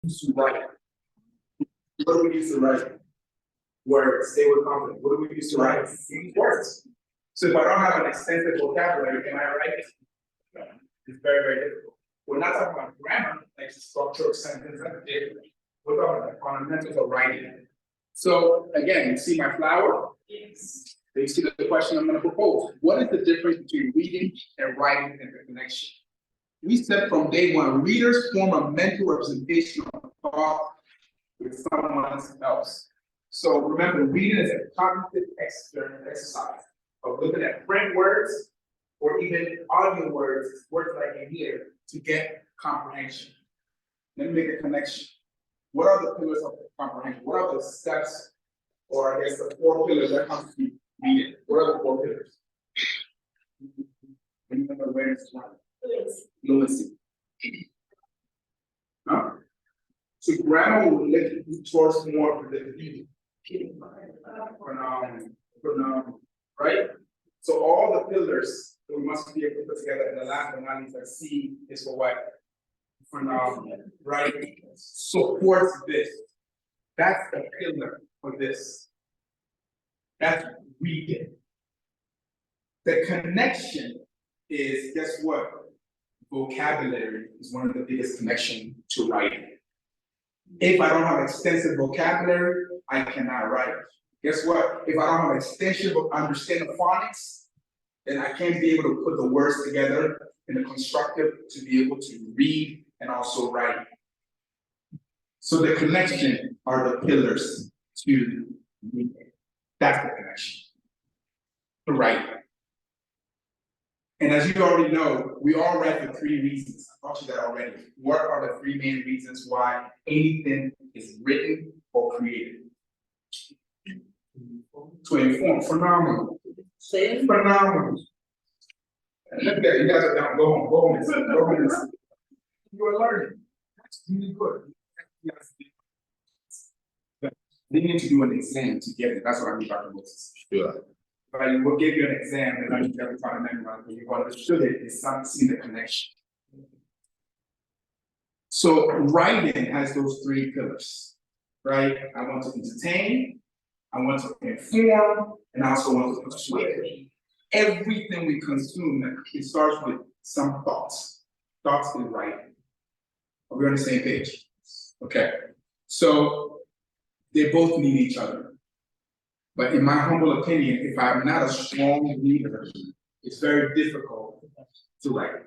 use to write? What do we use to write? Words. Stay with confidence. What do we use to write? We use words. So if I don't have an extensive vocabulary, can I write it? No. It's very, very difficult. We're not talking about grammar, like the structure of sentence and dictation. We're talking about the fundamentals of writing. So again, you see my flower? Yes. You see the question I'm going to propose. What is the difference between reading and writing and the connection? We said from day one, readers form a mental representation of thought with someone else. So remember, reading is a cognitive exercise of looking at print words or even audio words, words like in here, to get comprehension. Let me make a connection. What are the pillars of comprehension? What are the steps, or I guess the 4 pillars that come to reading? What are the 4 pillars? Remember awareness one. Fluency. Huh? So grammar will let you towards more predictability. Right? So all the pillars that we must be able to put together, and the last but not least, C is for what? For right? Supports this. That's the pillar for this. That's reading. The connection is, guess what? Vocabulary is one of the biggest connections to writing. If I don't have extensive vocabulary, I cannot write. Guess what? If I don't have extensive understanding of phonics, then I can't be able to put the words together in a constructive to be able to read and also write. So the connection are the pillars to reading. That's the connection to writing. And as you already know, we all read the 3 reasons. I taught you that already. What are the 3 main reasons why anything is written or created? To inform. Phenomenal. Phenomenal. Look at that. You guys are down. Go home. Go home and see. Go home and see. You are learning. That's really good. They need to do an exam to get it. That's what I mean, Dr. Moses. Sure. Right, we'll give you an exam and then you have to try to memorize, but you've understood it, it's not seeing the connection. So writing has those 3 pillars, right? I want to entertain, I want to inform, and I also want to persuade. Everything we consume, it starts with some thoughts. Thoughts in writing. Are we on the same page? Okay. So they both need each other. But in my humble opinion, if I'm not a strong reader, it's very difficult to write.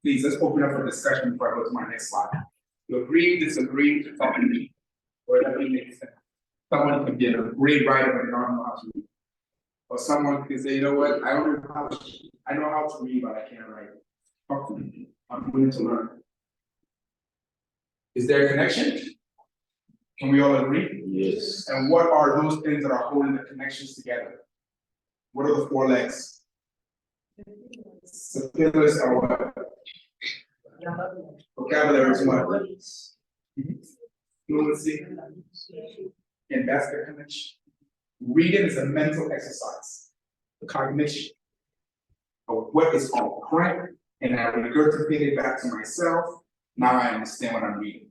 Please, let's open up for discussion before I go to my next slide. You agree, disagree, talk to me, or that makes sense. Someone can be a great writer but they don't know how to read. Or someone can say, you know what, I know how to read, but I can't write. Talk to me. I'm willing to learn. Is there a connection? Can we all agree? Yes. And what are those things that are holding the connections together? What are the 4 legs? The pillars are what? Vocabulary is what? Fluency. And that's the connection. Reading is a mental exercise, the cognition of what is on print, and I regurgitate it back to myself. Now I understand what I'm reading.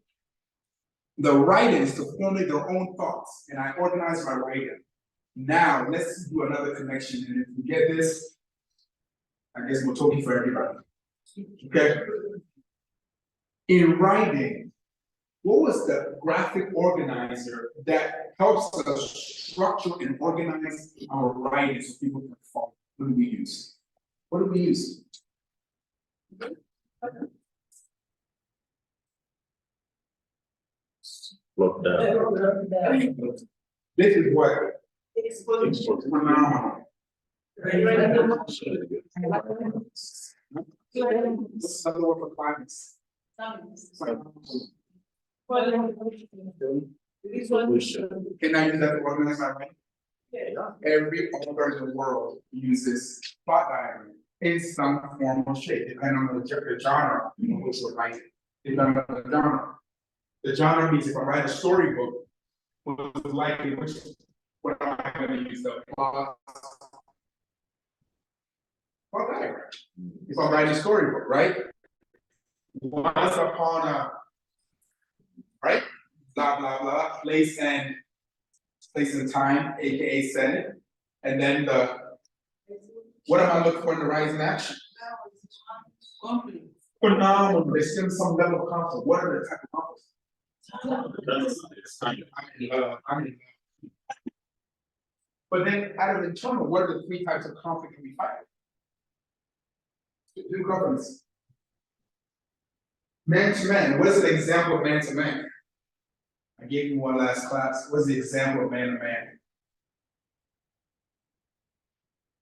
The writing is to formulate their own thoughts, and I organize my writing. Now, let's do another connection, and if we get this, I guess we're talking for everybody. Okay? In writing, what was the graphic organizer that helps us structure and organize our writing so people can follow? What do we use? What do we use? This is what? Phenomenal. What's another word for climates? Can I use that to organize my writing? Yeah. Every author in the world uses plot diagram in some form or shape, depending on the genre in which we're writing. Depending on the genre. The genre means if I write a storybook, what likely what am I going to use the plot diagram? If I'm writing a storybook, right? Once upon a right? blah, blah, blah, place and time, aka Senate. And then what am I looking for in the rising action? Phenomenal, there's still some level of conflict. What are the type of conflicts? But then out of internal, what are the 3 types of conflict that we fight? Two governments. Man to man. What is an example of man to man? I gave you one last class. What's the example of man to man?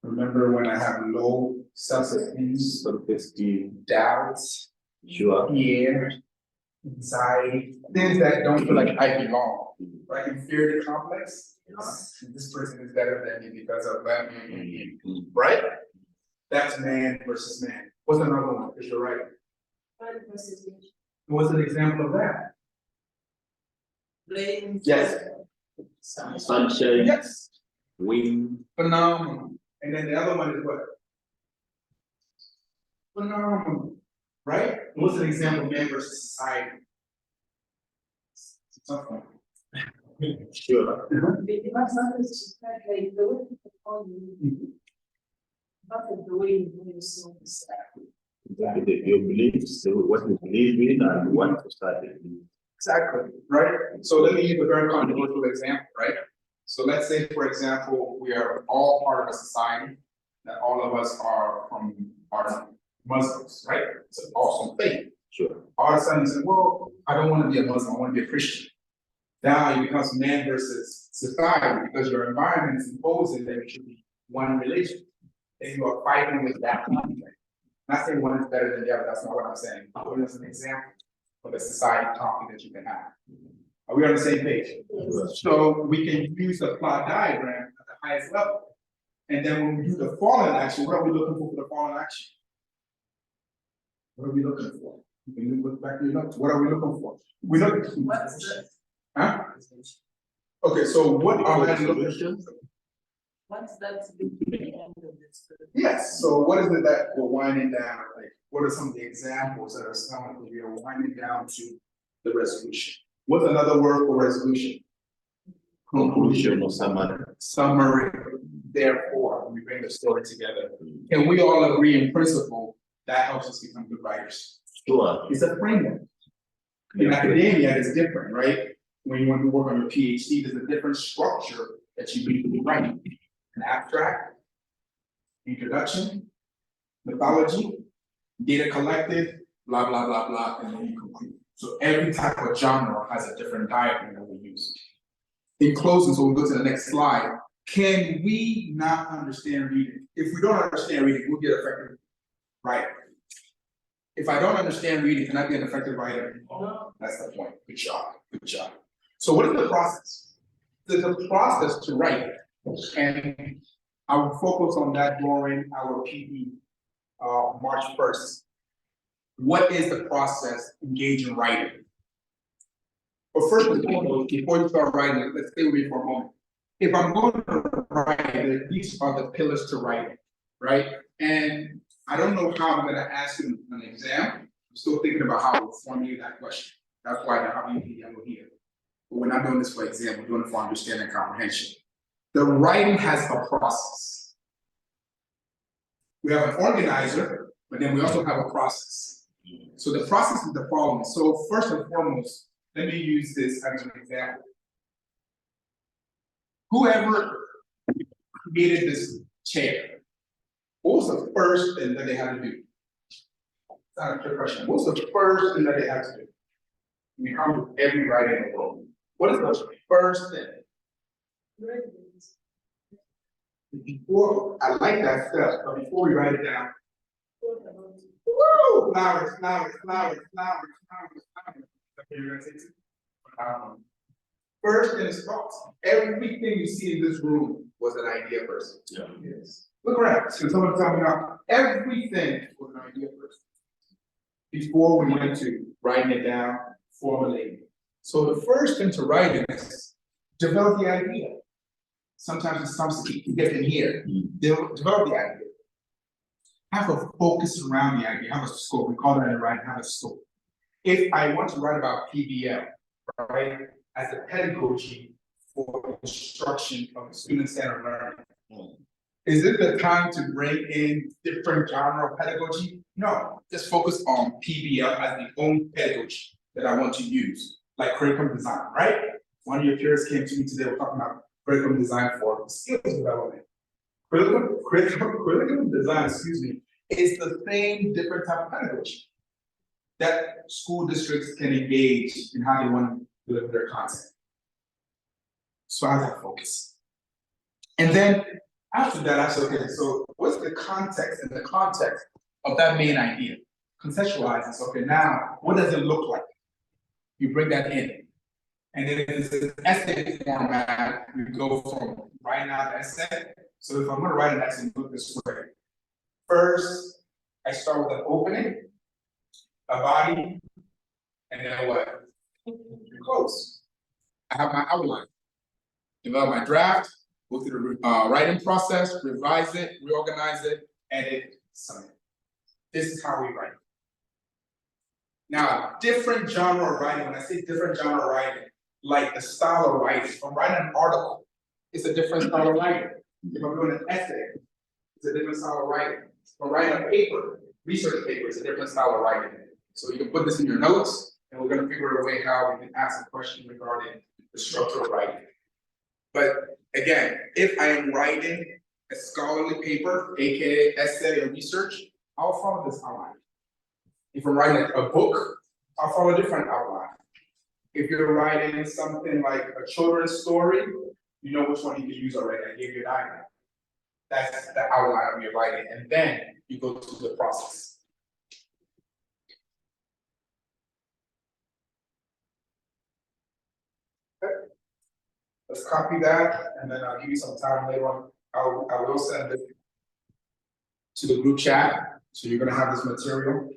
Remember when I have low self-esteem, doubts, fear, anxiety, things that don't feel like I belong. Right? Inferiority complex. This person is better than me because of that. Right? That's man versus man. What's another one? Because you're right. What's an example of that? Blame. Yes. Sunshine. Yes. Wind. Phenomenal. And then the other one is what? Phenomenal. Right? What's an example of man versus society? It's a tough one. Sure. Your beliefs, what you believe in, and what society believes. Exactly, right? So let me use a very controversial example, right? So let's say, for example, we are all part of a society that all of us are Muslims, right? It's an awesome faith. Sure. All of a sudden you say, well, I don't want to be a Muslim, I want to be a Christian. Now it becomes man versus society because your environment is imposing that it should be one religion. And you are fighting with that conflict. Not saying one is better than the other, that's not what I'm saying. I'm putting as an example of a society conflict that you can have. Are we on the same page? Yes. So we can use the plot diagram at the highest level. And then when we do the fallen action, what are we looking for the fallen action? What are we looking for? You can look back to your notes. What are we looking for? We look. What's the? Huh? Okay, so what are we looking for? What's that the end of this? Yes, so what is it that we're winding down? Like, what are some of the examples that are sounding like we are winding down to the resolution? What's another word for resolution? Conclusion or summary. Summary. Therefore, we bring the story together. Can we all agree in principle that helps us become good writers? Sure. It's a framework. In academia, it's different, right? When you want to work on your PhD, there's a different structure that you need to be writing. An abstract, introduction, mythology, data collected, blah, blah, blah, blah, and then you conclude. So every type of genre has a different diagram that we use. In closing, so we'll go to the next slide. Can we not understand reading? If we don't understand reading, we'll get effective writing. If I don't understand reading, can I be an effective writer? No. That's the point. Good job. Good job. So what is the process? There's a process to write. And I will focus on that during our PD March 1st. What is the process engage in writing? But first and foremost, before you start writing, let's stay with me for a moment. If I'm going to write, these are the pillars to writing, right? And I don't know how I'm going to ask you an exam. I'm still thinking about how to formulate that question. That's why I have you here. But we're not doing this for exam, we're doing it for understanding and comprehension. The writing has a process. We have an organizer, but then we also have a process. So the process is the following. So first and foremost, let me use this as an example. Whoever created this chair, what was the first thing that they had to do? It's not a trick question. What's the first thing that they had to do? We come with every writer in the world. What is the first thing? Before, I like that stuff, but before we write it down, woo! Flowers, flowers, flowers, flowers, flowers, flowers. That's what you're gonna say. First things first, everything you see in this room was an idea first. Yeah. Yes. Look around, so someone tell me now, everything was an idea first. Before we went to writing it down, formulating. So the first thing to writing is develop the idea. Sometimes it's something you get in here. Develop the idea. Have a focus around the idea. Have a scope. We call that in writing. Have a scope. If I want to write about PBL, right, as a pedagogy for instruction of student-centered learning. Is it the time to bring in different genre of pedagogy? No, just focus on PBL as the own pedagogy that I want to use, like curriculum design, right? One of your peers came to me today, we're talking about curriculum design for skills development. Curriculum design, excuse me, is the same different type of pedagogy that school districts can engage in how they want to deliver their content. So I have that focus. And then after that, I said, okay, so what's the context and the context of that main idea? Contextualize this. Okay, now what does it look like? You bring that in. And then it's an essay format. We go from writing out the essay. So if I'm going to write an essay, look this way. First, I start with an opening, a body, and then what? Close. I have my outline. Develop my draft, go through the writing process, revise it, reorganize it, edit, submit. This is how we write. Now, different genre of writing, when I say different genre of writing, like the style of writing, if I'm writing an article, it's a different style of writing. If I'm doing an essay, it's a different style of writing. If I'm writing a paper, research paper, it's a different style of writing. So you can put this in your notes, and we're gonna figure a way how we can ask a question regarding the structure of writing. But again, if I am writing a scholarly paper, aka essay or research, I'll follow this outline. If I'm writing a book, I'll follow a different outline. If you're writing something like a children's story, you know which one you can use already. I gave you a diagram. That's the outline of your writing, and then you go to the process. Okay. Let's copy that, and then I'll give you some time later on. I will send it to the group chat, so you're gonna have this material.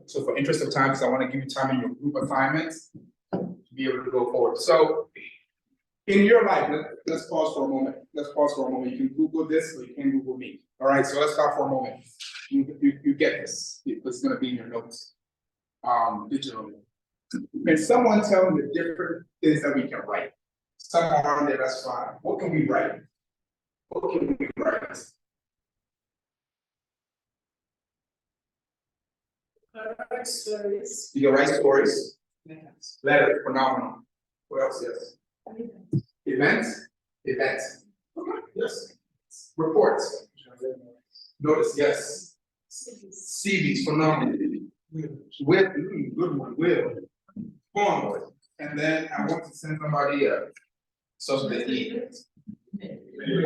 So for interest of time, because I want to give you time in your group assignments to be able to go forward. So in your life, let's pause for a moment. Let's pause for a moment. You can Google this, or you can Google me. All right, so let's stop for a moment. You get this. It's gonna be in your notes, digitally. Can someone tell me the different things that we can write? Some are on there, that's fine. What can we write? What can we write? Stories. You can write stories. Letters, phenomenal. What else? Yes. Events. Events. Okay. Yes. Reports. Notice. Yes. CVs. Phenomenal. With good one. Will. Form. And then I want to send somebody so they need. I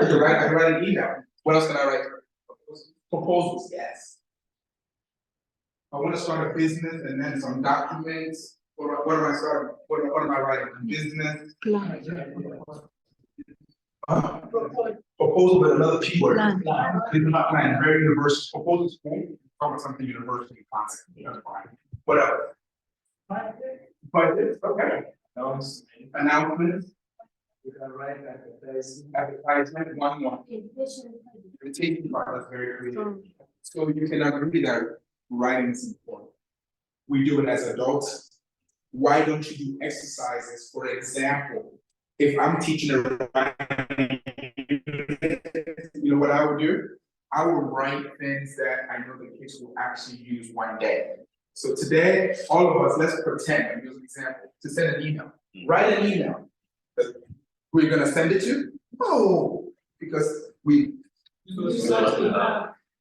can write an email. What else can I write? Proposals. Yes. I want to start a business and then some documents. What am I starting? What am I writing? Business. Proposal with another keyword. Plan. Very universal. Proposal is cool. Talk about something universal concept. That's fine. What else? Budget. Okay. Announcements. You can write advertisement. One. Invitation part. That's very creative. So you can agree that writing is important. We do it as adults. Why don't you do exercises? For example, if I'm teaching a writing, you know what I would do? I would write things that I know the kids will actually use one day. So today, all of us, let's pretend, I'll use an example, to send an email. Write an email. Who are you gonna send it to? Oh, because we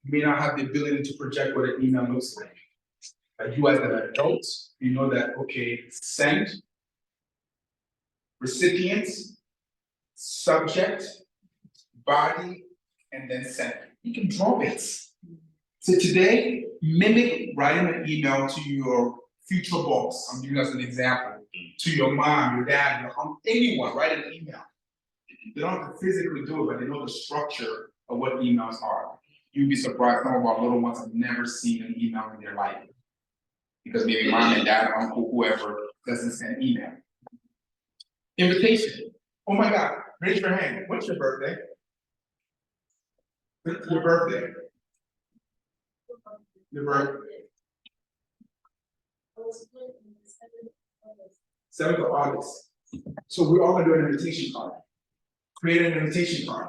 may not have the ability to project what an email looks like. But you as an adult, you know that, okay, send, recipient, subject, body, and then send. You can draw it. So today, mimic writing an email to your future boss. I'm giving us an example. To your mom, your dad, your uncle, anyone, write an email. They don't have to physically do it, but they know the structure of what emails are. You'd be surprised, some of our little ones have never seen an email in their life. Because maybe mom and dad, uncle, whoever doesn't send email. Invitation. Oh my God, raise your hand. What's your birthday? What's your birthday? Your birthday. 7th of August. So we're all gonna do an invitation card. Create an invitation card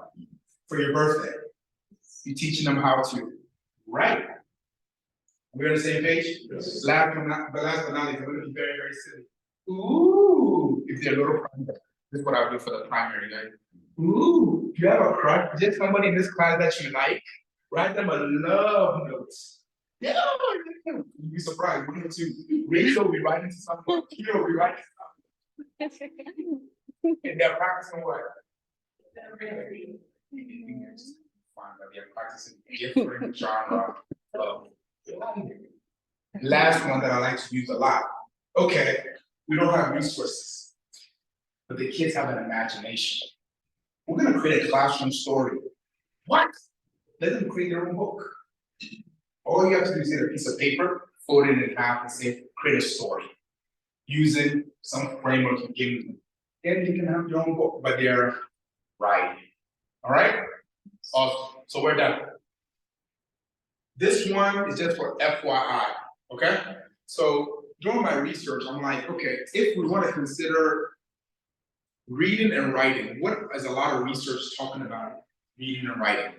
for your birthday. You're teaching them how to write. We're on the same page? Yes. Last but not least, I'm gonna be very, very silly. Ooh, if they're a little primary, this is what I'll do for the primary, like, ooh, if you have a crush, just somebody in this class that you like, write them a love note. Yeah, you'd be surprised, 1 or 2. Rachel will be writing to someone, Kira will be writing to someone. And they're practicing what? Fine, but they're practicing different genre of. Last one that I like to use a lot. Okay, we don't have resources, but the kids have an imagination. We're gonna create a classroom story. What? Let them create their own book. All you have to do is get a piece of paper, fold it in half and say, create a story. Using some framework you give them. Then you can have your own book, but they're writing. All right? Awesome. So we're done. This one is just for FYI, okay? So during my research, I'm like, okay, if we want to consider reading and writing, what is a lot of research talking about reading and writing?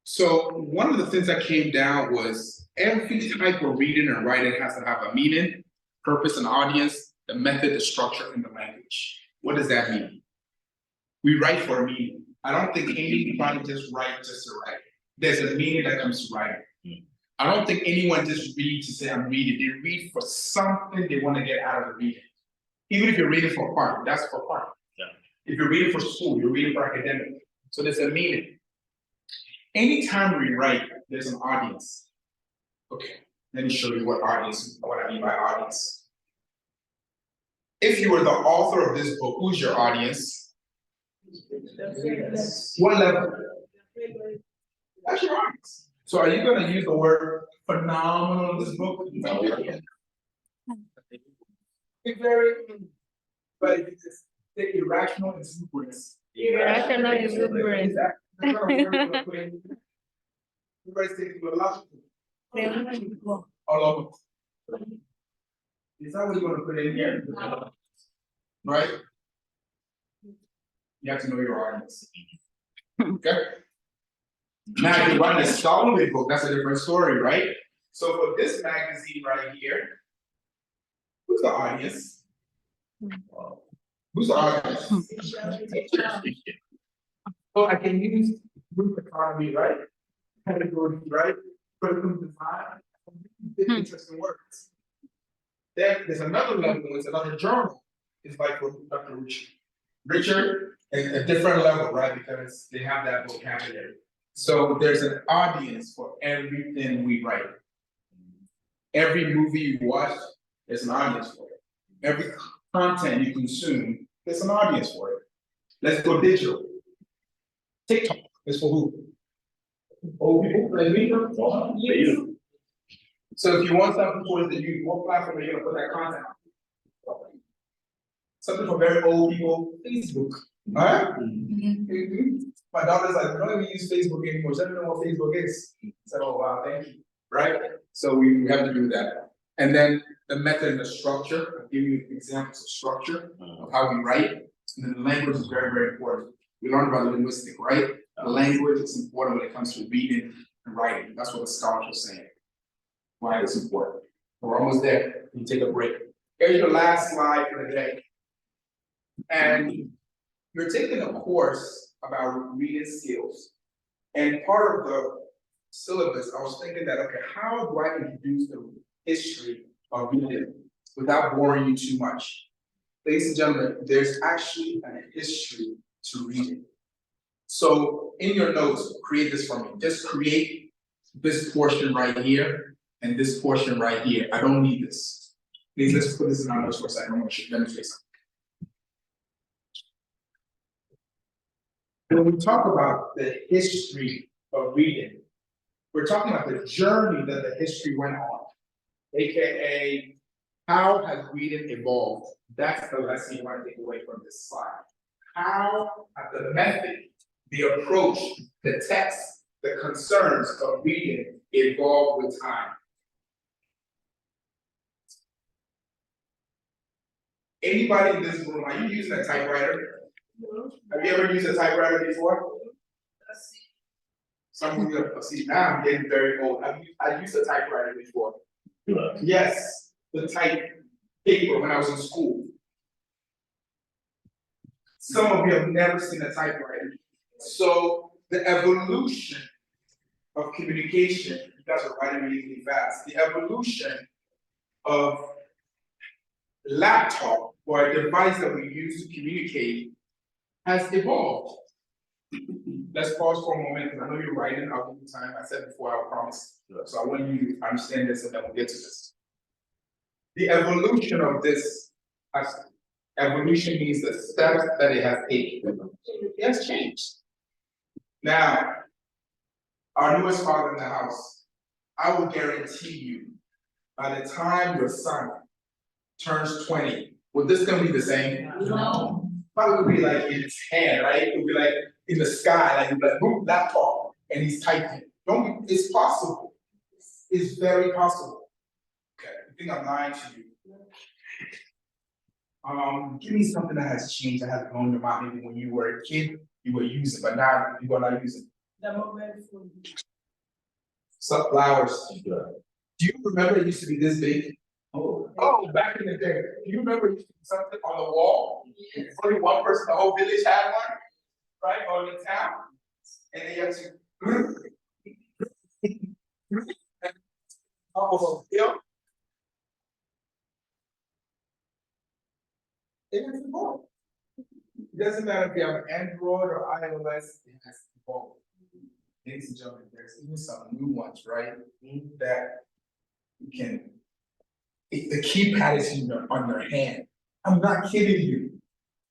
So one of the things that came down was every type of reading and writing has to have a meaning, purpose, and audience, the method, the structure, and the language. What does that mean? We write for a meaning. I don't think anybody just write just to write. There's a meaning that comes to writing. I don't think anyone just reads to say I'm reading. They read for something they want to get out of the reading. Even if you're reading for fun, that's for fun. Yeah. If you're reading for school, you're reading for academic. So there's a meaning. Anytime we write, there's an audience. Okay, let me show you what I mean by audience. If you were the author of this book, who's your audience? What level? That's your audience. So are you gonna use the word phenomenal in this book? No. It's very, but if you just say irrational exuberance. Irrational exuberance. Everybody's taking philosophy. All of it. Is that what you're gonna put in here? Right? You have to know your audience. Okay? Now, if you write a scholarly book, that's a different story, right? So for this magazine right here, who's the audience? Who's the audience? So I can use group economy, right? Categories, right? Curriculum design, interesting words. Then there's another level, it's another journal. It's like for Dr. Richard, a different level, right? Because they have that vocabulary. So there's an audience for everything we write. Every movie you watch, there's an audience for it. Every content you consume, there's an audience for it. Let's go digital. TikTok is for who? Old people like me? Yes. So if you want something for the youth, what platform are you gonna put that content on? Something for very old people, Facebook. Alright? My daughter's like, we don't even use Facebook anymore. She doesn't know what Facebook is. So, oh wow, thank you. Right? So we have to do that. And then the method and the structure, I'll give you examples of structure of how we write. And then the language is very, very important. We learned about linguistic, right? The language is important when it comes to reading and writing. That's what the scholars are saying. Why it's important. We're almost there. You take a break. Here's your last slide for the day. And you're taking a course about reading skills. And part of the syllabus, I was thinking that, okay, how do I introduce the history of reading without boring you too much? Ladies and gentlemen, there's actually a history to reading. So in your notes, create this for me. Just create this portion right here and this portion right here. I don't need this. Please, let's put this in our notes for a second. I want to demonstrate something. When we talk about the history of reading, we're talking about the journey that the history went on, AKA how has reading evolved? That's the lesson you want to take away from this slide. How have the method, the approach, the text, the concerns of reading evolved with time? Anybody in this room, are you using a typewriter? Have you ever used a typewriter before? Some of you have, see, now I'm getting very old. I used a typewriter before. Yes, the type paper when I was in school. Some of you have never seen a typewriter. So the evolution of communication, you guys are writing really fast. The evolution of laptop or a device that we use to communicate has evolved. Let's pause for a moment because I know you're writing. I'll give you time. I said before, I promise. So I want you to understand this and then we'll get to this. The evolution of this, evolution means the steps that it has taken. It has changed. Now, our newest father in the house, I will guarantee you, by the time your son turns 20, will this gonna be the same? No. Probably be like in his hand, right? It would be like in the sky, like he'd be like, boom, laptop, and he's typing. It's possible. It's very possible. Okay, I think I'm lying to you. Give me something that has changed, that has blown your mind. Maybe when you were a kid, you were using, but now you are not using. The mobile phone. Some flowers. Do you remember it used to be this big? Oh, back in the day. Do you remember it used to be something on the wall? Yes. Only one person, the whole village had one, right? Or the town. And they had to top of a hill. It has evolved. It doesn't matter if you have an Android or iOS, it has evolved. Ladies and gentlemen, there's even some new ones, right? That you can, the keypad is on your hand. I'm not kidding you.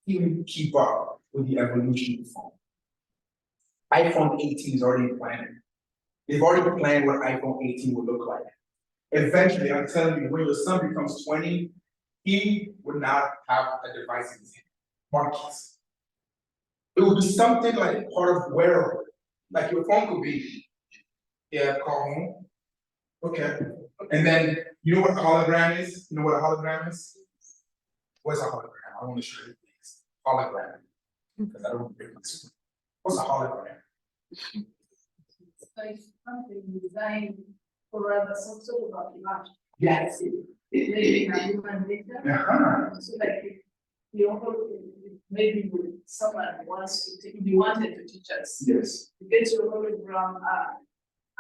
Even keep up with the evolution of the phone. iPhone 18 is already planning. They've already planned what iPhone 18 will look like. Eventually, I'm telling you, when your son becomes 20, he would not have a device in his hand. Marquis. It would be something like part of wearable. Like your phone could be, yeah, call home. Okay. And then, you know what a hologram is? You know what a hologram is? What's a hologram? I want to show you things. Hologram. Because I don't remember this. What's a hologram? It's like something designed for some sort of image. Yes. Maybe a human data. So like maybe someone wants to take, you wanted to teach us. Yes. You get your hologram,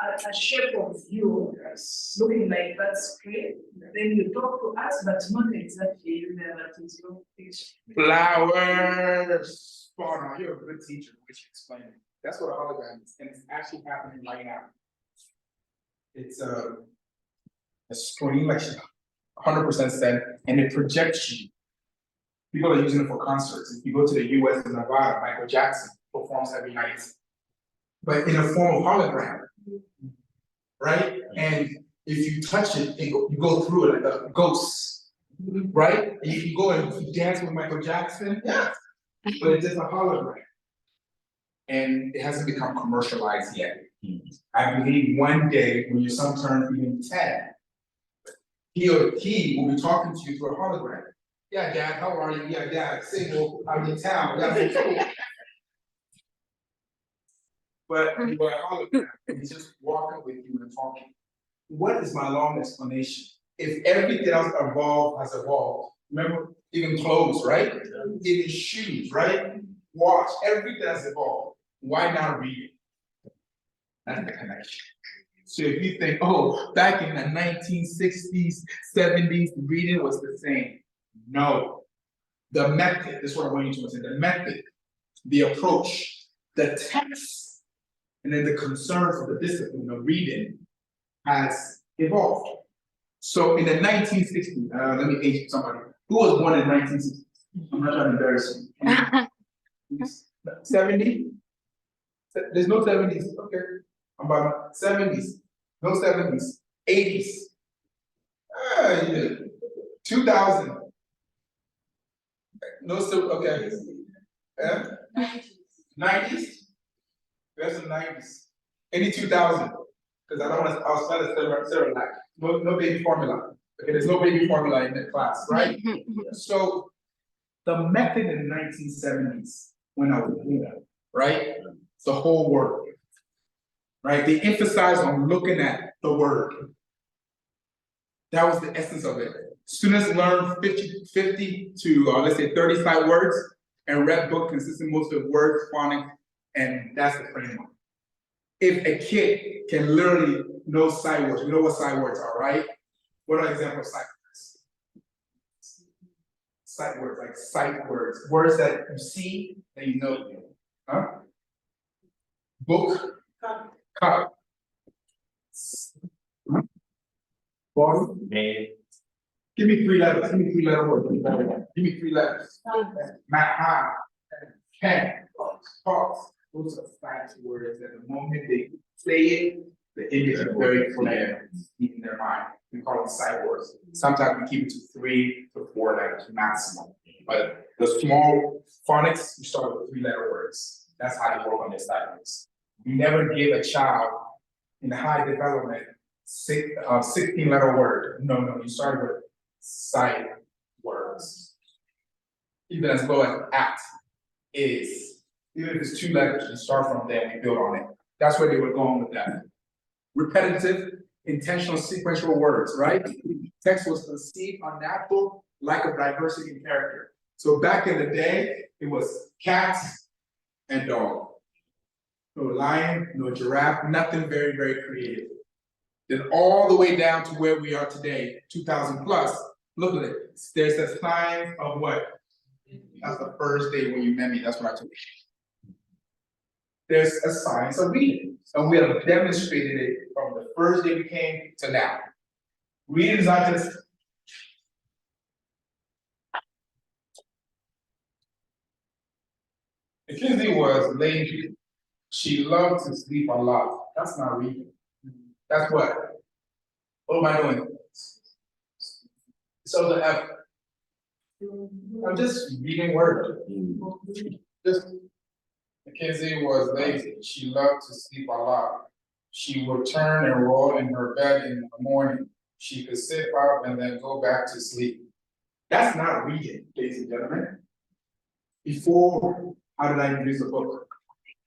a shape of you, looking like that screen. Then you talk to us, but not exactly you there, that is your picture. Flowers. Spot on. You're a good teacher, which you explain it. That's what a hologram is, and it's actually happening right now. It's a screen, like 100% said, and it projects you. People are using it for concerts. If you go to the US and Nevada, Michael Jackson performs every night, but in a form of hologram, right? And if you touch it, you go through it like a ghost, right? And you can go and dance with Michael Jackson, yeah, but it's just a hologram. And it hasn't become commercialized yet. I believe one day when your son turns even 10, he or he will be talking to you through a hologram. Yeah, Dad, how are you? Yeah, Dad, single, I'm in town. Yeah, I'm cool. But you are a hologram, and he's just walking with you and talking. What is my long explanation? If everything else has evolved, remember, even clothes, right? Even shoes, right? Watch, everything has evolved. Why not read it? That's the connection. So if you think, oh, back in the 1960s, 70s, reading was the same. No. The method, this is what I want you to understand, the method, the approach, the text, and then the concern for the discipline of reading has evolved. So in the 1960s, let me age somebody. Who was born in the 1960s? I'm not trying to embarrass you. 70? There's no 70s. Okay. I'm about 70s. No 70s. 80s. Yeah. 2000. No, still okay. Yeah. 90s. There's some 90s. Any 2000. Because I don't want to. I was trying to Sarah. No baby formula. Okay, there's no baby formula in that class, right? So The method in the 1970s, when I was doing that, right? The whole word. Right? They emphasized on looking at the word. That was the essence of it. Students learned 50 to let's say 30 sight words, and read book consisting most of words, phonics, and that's the framework. If a kid can literally know sight words, we know what sight words are, right? What are examples of sight words? Sight words, like sight words, words that you see and you know. Huh? Book, cup. Bottle, Man, give me 3 letters, give me 3 letter words, give me 3 letters. Map, can, pause. Those are fancy words that the moment they say it, the image is very clear in their mind. We call them sight words. Sometimes we keep it to 3 to 4 letters maximum. But the small phonics, we start with 3 letter words. That's how they work on their sight words. You never give a child in high development 16 letter word. No, you start with sight words. Even as low as at, is. Even if it's 2 letters, you start from there and we build on it. That's where they were going with that. Repetitive, intentional, sequential words, right? Text was conceived unnatural, lack of diversity in character. So back in the day, it was cats and dog. No lion, no giraffe, nothing very, very creative. Then all the way down to where we are today, 2000 plus, look at it. There's a sign of what? That's the first day when you met me, that's what I told you. There's a science of reading, and we have demonstrated it from the first day we came to now. Reading is not just Mackenzie was lazy. She loved to sleep a lot. That's not reading. That's what? What am I doing? So the F. I'm just reading words. Just Mackenzie was lazy. She loved to sleep a lot. She would turn and roll in her bed in the morning. She could sit up and then go back to sleep. That's not reading, ladies and gentlemen. Before, how did I introduce the book?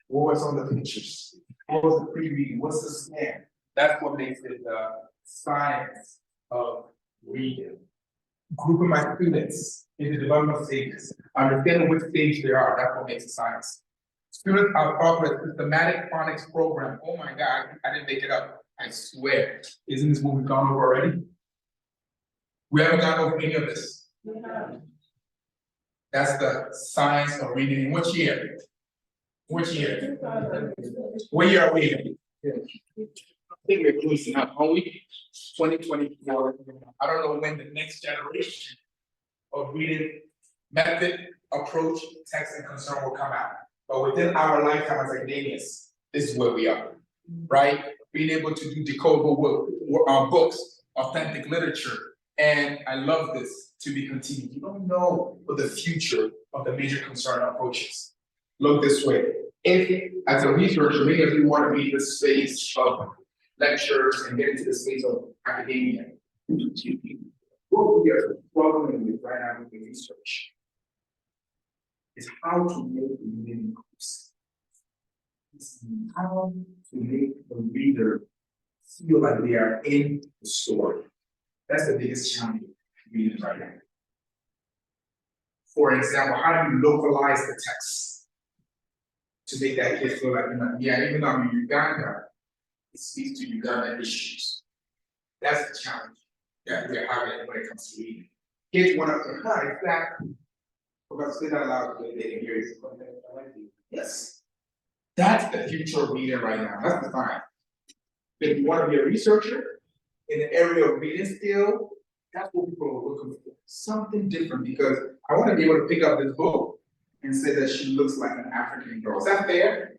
What was on the pictures? What was the pre-reading? What's the scan? That's what makes it the science of reading. Grouping my students into developmental stages, understanding which stage they are, that's what makes it science. Students are taught with systematic phonics program. Oh my God, I didn't make it up. I swear. Isn't this movie gone over already? We haven't gone over any of this. That's the science of reading. In which year? Which year? What year are we in? I think we're close enough, are we? 2024. I don't know when the next generation of reading method, approach, text, and concern will come out. But within our lifetime as academics, this is where we are, right? Being able to do decodable books, authentic literature, and I love this to be continued. You don't know what the future of the major concern approaches. Look this way. If, as a researcher, many of you want to be in the space of lectures and get into the space of academia, what we are struggling with right now with the research is how to make the reading groups. It's how to make the reader feel like they are in the story. That's the biggest challenge in reading right now. For example, how do you localize the text to make that kid feel like, yeah, even though I'm in Uganda, it speaks to Uganda issues. That's the challenge that we're having when it comes to reading. Kids want to say, exactly. Because say that loud, they can hear you. Yes. That's the future of reading right now. That's the sign. If you want to be a researcher in the area of reading skill, that's what people are looking for. Something different, because I want to be able to pick up this book and say that she looks like an African girl. Is that fair?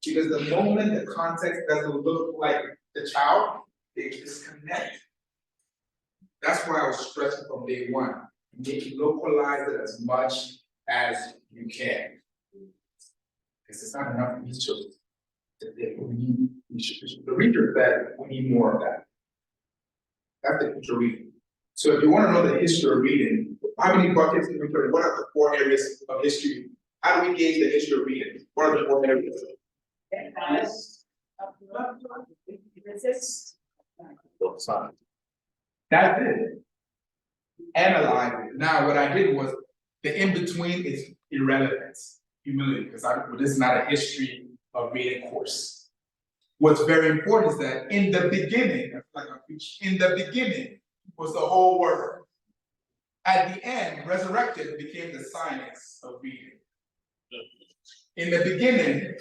Because the moment the context doesn't look like the child, they disconnect. That's why I was stressing from day one. Localize it as much as you can. Because it's not enough research. We need the reader that we need more of that. That's the future reading. So if you want to know the history of reading, How many buckets can we put in? What are the 4 areas of history? How do we gauge the history of reading? What are the 4 areas? Both sides. That's it. Analyze it. Now, what I did was the in-between is irrelevant. Humility, because this is not a history of reading course. What's very important is that in the beginning, like I preach, in the beginning was the whole word. At the end, resurrected became the science of reading. In the beginning,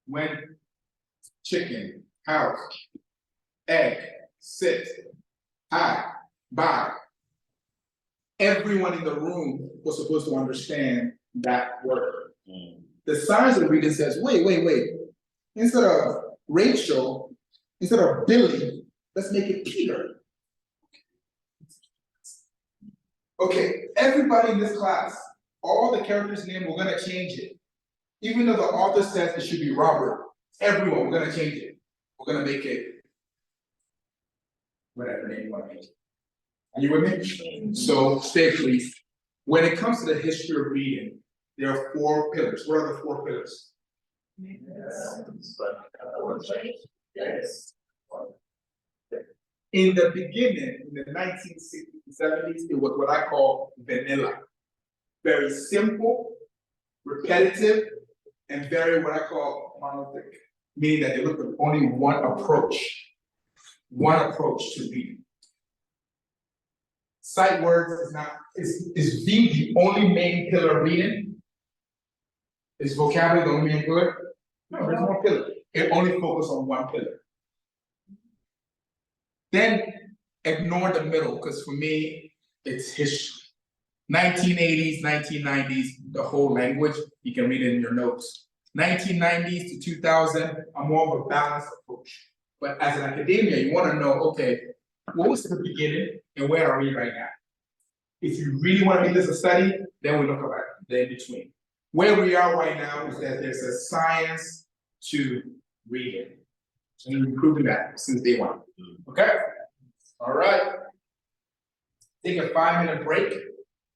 when chicken, house, egg, sit, high, buy, everyone in the room was supposed to understand that word. The science of reading says, wait. Instead of Rachel, instead of Billy, let's make it Peter. Okay, everybody in this class, all the characters' names, we're gonna change it. Even though the author says it should be Robert, everyone, we're gonna change it. We're gonna make it whatever name you want to make it. Are you with me? So stay please. When it comes to the history of reading, there are 4 pillars. What are the 4 pillars? Yes. In the beginning, in the 1960s and 70s, it was what I call vanilla. Very simple, repetitive, and very what I call monolithic, meaning that they look at only one approach to reading. Sight words is the only main pillar of reading. Is vocabulary the only main pillar? No, there's more pillar. It only focuses on one pillar. Then ignore the middle, because for me, it's history. 1980s, 1990s, the whole language, you can read it in your notes. 1990s to 2000, I'm more of a balanced approach. But as an academia, you want to know, okay, what was the beginning and where are we right now? If you really want to make this a study, then we look at the in-between. Where we are right now is that there's a science to reading. And we've proven that since day one. Okay? All right. Take a 5-minute break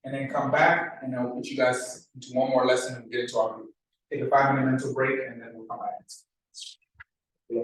and then come back and I'll put you guys into one more lesson and get into our group. Take a 5-minute mental break and then we'll come back. Yeah.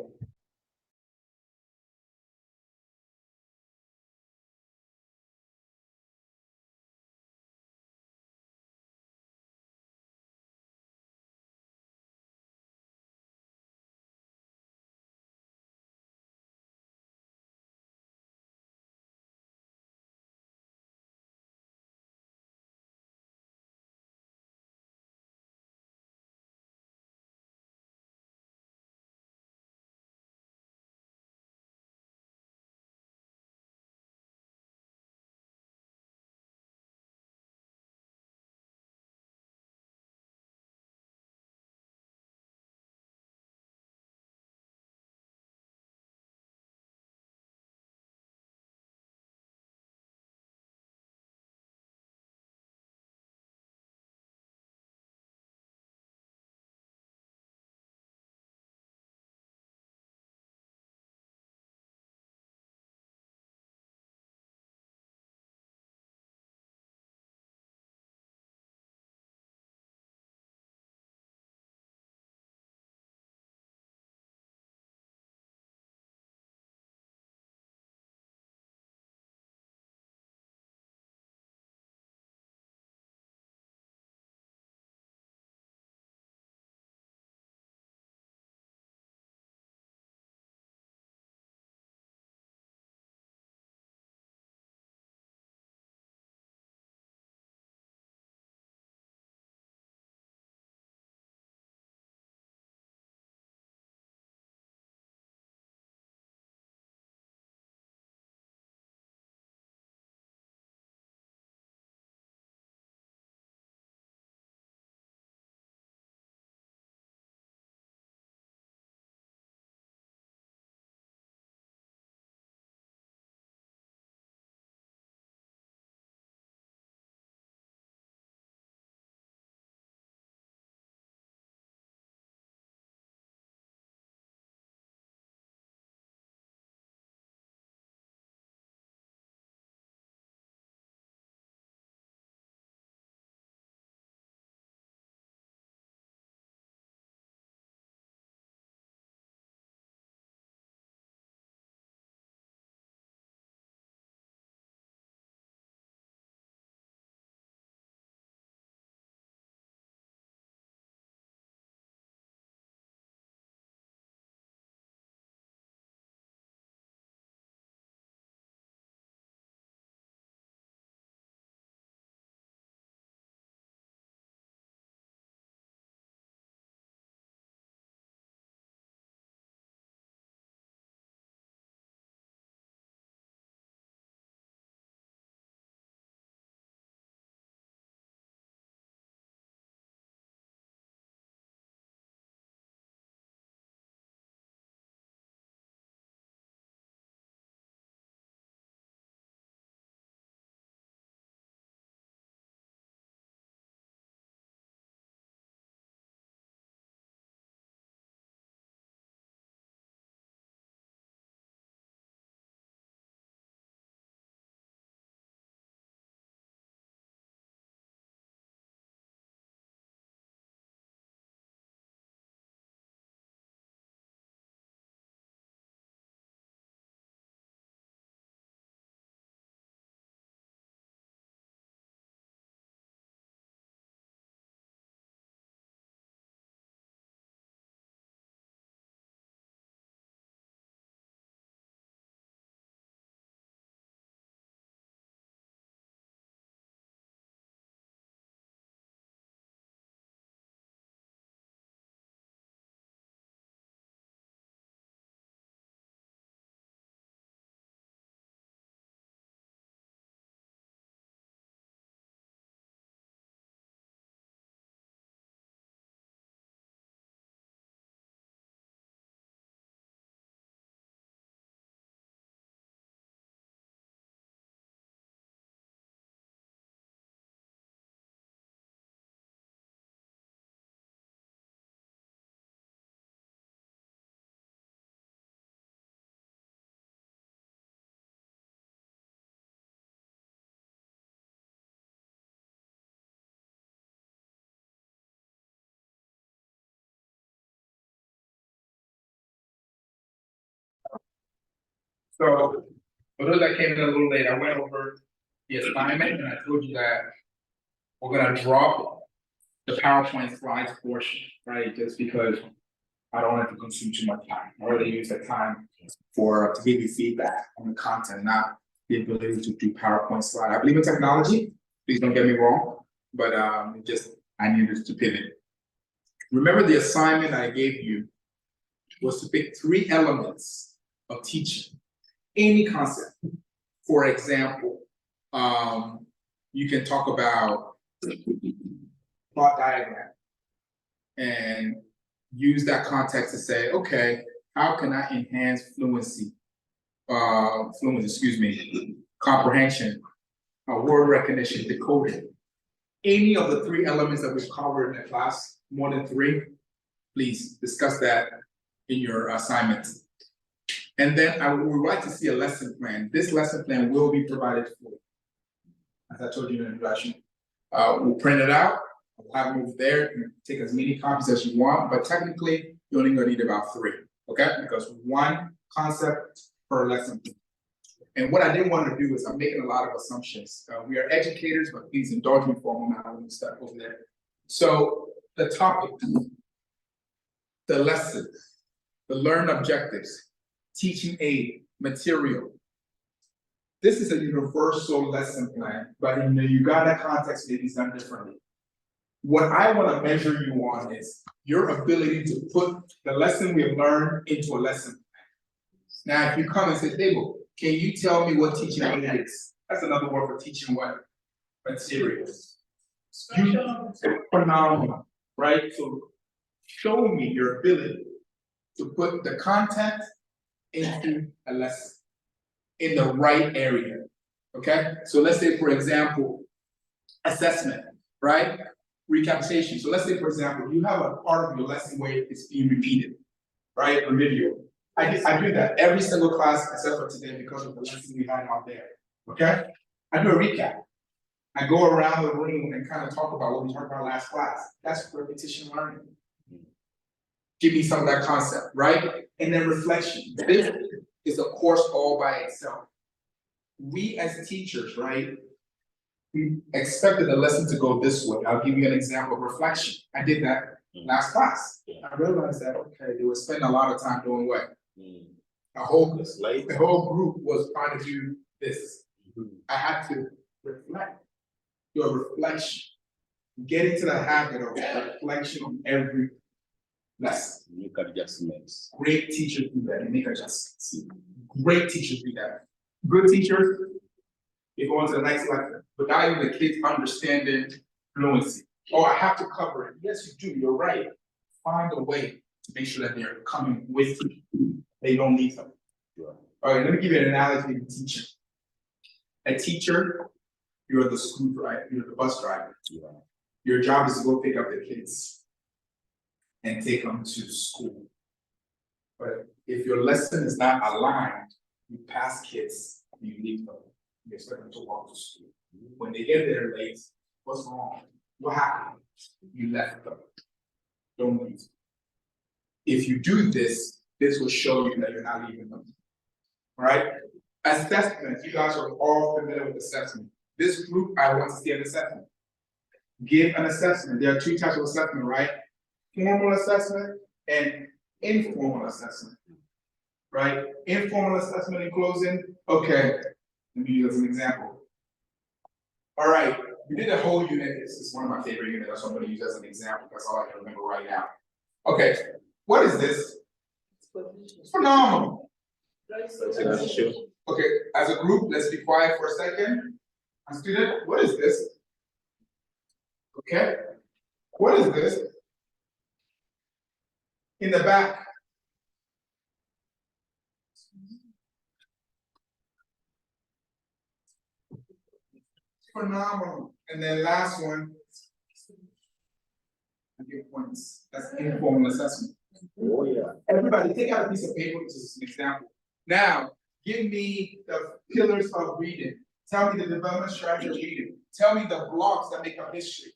So, for those that came in a little late, I went over the assignment and I told you that we're gonna drop the PowerPoint slides portion, right? Just because I don't want it to consume too much time. I already used the time to give you feedback on the content, not the ability to do PowerPoint slide. I believe in technology, please don't get me wrong, but I needed to pivot. Remember the assignment I gave you was to pick 3 elements of teaching any concept. For example, you can talk about plot diagram and use that context to say, okay, how can I enhance comprehension, word recognition, decoding. Any of the 3 elements that we've covered in the class, more than 3, please discuss that in your assignments. And then I would like to see a lesson plan. This lesson plan will be provided for you. As I told you in the introduction. We'll print it out, we'll have it over there, you can take as many copies as you want, but technically, you're only gonna need about 3, okay? Because 1 concept per lesson. And what I didn't want to do is I'm making a lot of assumptions. We are educators, but please indulge me for a moment. I want to step over there. So the topic, the lesson, the learn objectives, teaching aid, material. This is a universal lesson plan, but in the Uganda context, it is done differently. What I want to measure you on is your ability to put the lesson we have learned into a lesson plan. Now, if you come and say, Debo, can you tell me what teaching aid is? That's another word for teaching what? Materials. Phenomenal, right? So show me your ability to put the content into a lesson in the right area, okay? So let's say, for example, assessment, right? Recapitulation. So let's say, for example, you have a part of your lesson where it's being repeated, right? Remedial. I do that every single class except for today because of the lesson we had out there, okay? I do a recap. I go around the room and kind of talk about what we talked about last class. That's repetition learning. Give me some of that concept, right? And then reflection. This is a course all by itself. We as teachers, right? We expected the lesson to go this way. I'll give you an example of reflection. I did that last class. I realized that, okay, they were spending a lot of time doing what? The whole group was trying to do this. I had to reflect. Your reflection. Get into the habit of reflection on every lesson. Make adjustments. Great teachers do that and make adjustments. Great teachers do that. Good teachers, they go on to the next lecture without even the kids understanding fluency. Oh, I have to cover it. Yes, you do. You're right. Find a way to make sure that they're coming with you. They don't need them. Yeah. All right, let me give you an analogy of teaching. A teacher, you're the school driver, you're the bus driver. Yeah. Your job is to go pick up the kids and take them to school. But if your lesson is not aligned, you pass kids, you leave them, you expect them to walk to school. When they get there late, what's wrong? What happened? You left them. Don't leave. If you do this, this will show you that you're not leaving them. All right? Assessment, you guys are all familiar with assessment. This group, I want to see an assessment. Give an assessment. There are 2 types of assessment, right? Formal assessment and informal assessment. Right? Informal assessment in closing. Okay, let me use an example. All right, we did a whole unit. This is one of my favorite units. That's what I'm going to use as an example. That's all I can remember right now. Okay, what is this? It's phenomenal. Okay, as a group, let's be quiet for a second. A student, what is this? Okay, what is this? In the back. Phenomenal. And then last one. I give points. That's informal assessment. Oh yeah. Everybody take out a piece of paper, which is an example. Now, give me the pillars of reading. Tell me the development strategy of reading. Tell me the blocks that make up history.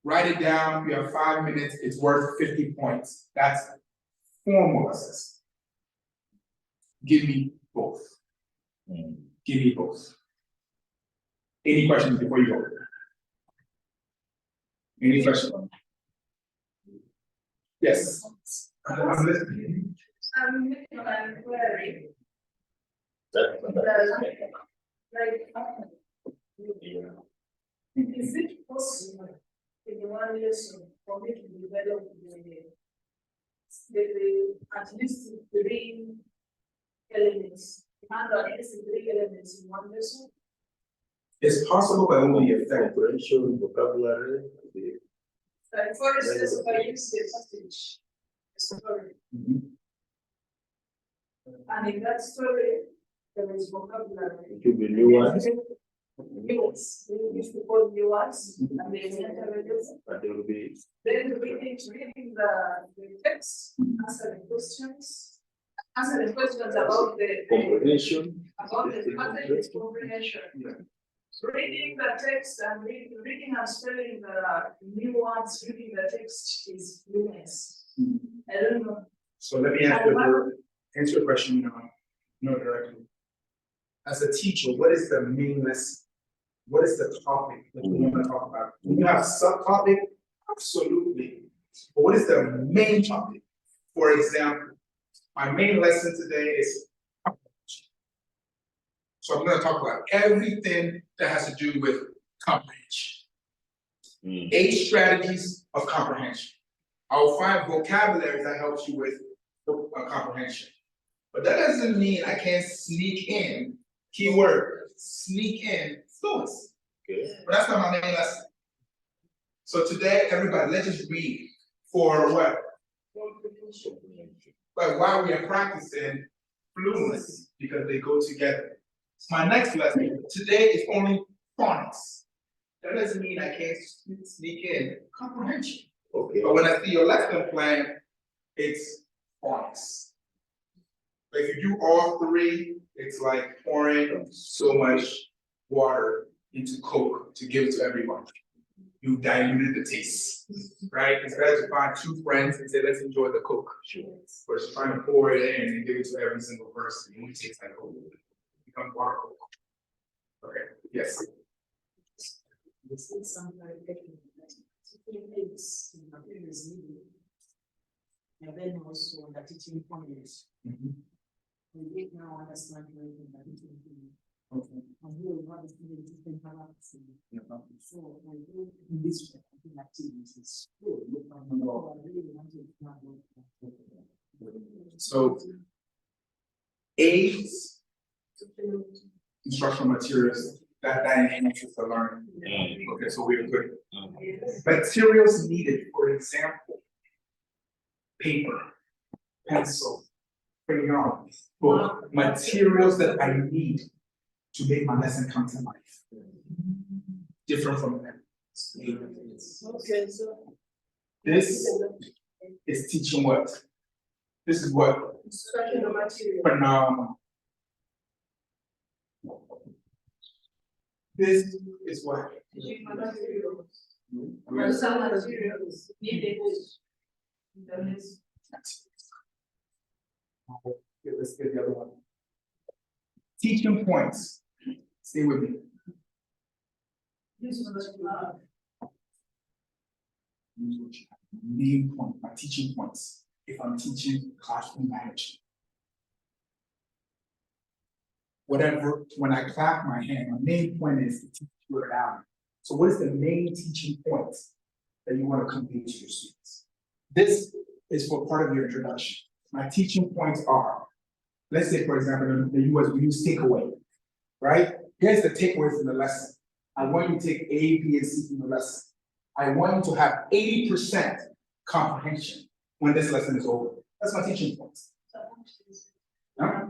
Write it down. You have 5 minutes. It's worth 50 points. That's formal assessment. Give me both. Mm. Give me both. Any questions before you go? Any questions? Yes. I'm listening. I'm making an query, That's like, is it possible in the 1 year for me to develop at least 3 elements, and at least 3 elements in 1 lesson? It's possible, but it won't be effective. comprehension, vocabulary, Like, for instance, if I use the passage, a story, and in that story, there is vocabulary. it could be new ones, Yes, we used to call new ones, and they enter this. but there will be Then reading the text, answer the questions about the comprehension. passage comprehension. Yeah. Reading the text and reading and spelling the new ones, reading the text is fluency. I don't know. So let me answer your question no directly. As a teacher, what is the main lesson? What is the topic that you want to talk about? Do you have subtopic? Absolutely. But what is the main topic? For example, my main lesson today is comprehension. So I'm going to talk about everything that has to do with comprehension. 8 strategies of comprehension. I will find vocabulary that helps you with comprehension. But that doesn't mean I can't sneak in, keyword, sneak in fluency. Okay. But that's not my main lesson. So today, everybody, let's just read for what? But while we are practicing fluency, because they go together. My next lesson today is only phonics. That doesn't mean I can't sneak in comprehension. Okay. But when I see your lesson plan, it's phonics. But if you do all 3, it's like pouring so much water into Coke to give it to everyone. You diluted the taste, right? It's better to find 2 friends and say, let's enjoy the Coke. Versus trying to pour it in and give it to every single person. It only tastes like Coke. It becomes water Coke. Okay, yes. This is something like things and then also the teaching points. We did now understand the teaching point. Okay. And we will have different balances. So I do in this activities. So aids, instructional materials, that enhances the learning. Okay, so we're good. Materials needed, for example, paper, pencil, crayon, book, materials that I need to make my lesson come to life. Different from that. Okay, so. This is teaching what? This is what? Instructional material. Phenomenal. This is what? Teaching materials. Where's- Some materials needed. Okay, let's get the other one. Teaching points. Stay with me. This was Main point, my teaching points. If I'm teaching classroom management. Whatever, when I clap my hand, my main point is to teach you a value. So what is the main teaching points that you want to convey to your students? This is for part of your introduction. My teaching points are, let's say, for example, in the US, we use takeaway, right? Here's the takeaway from the lesson. I want you to take A, B, and C from the lesson. I want you to have 80% comprehension when this lesson is over. That's my teaching points. Huh?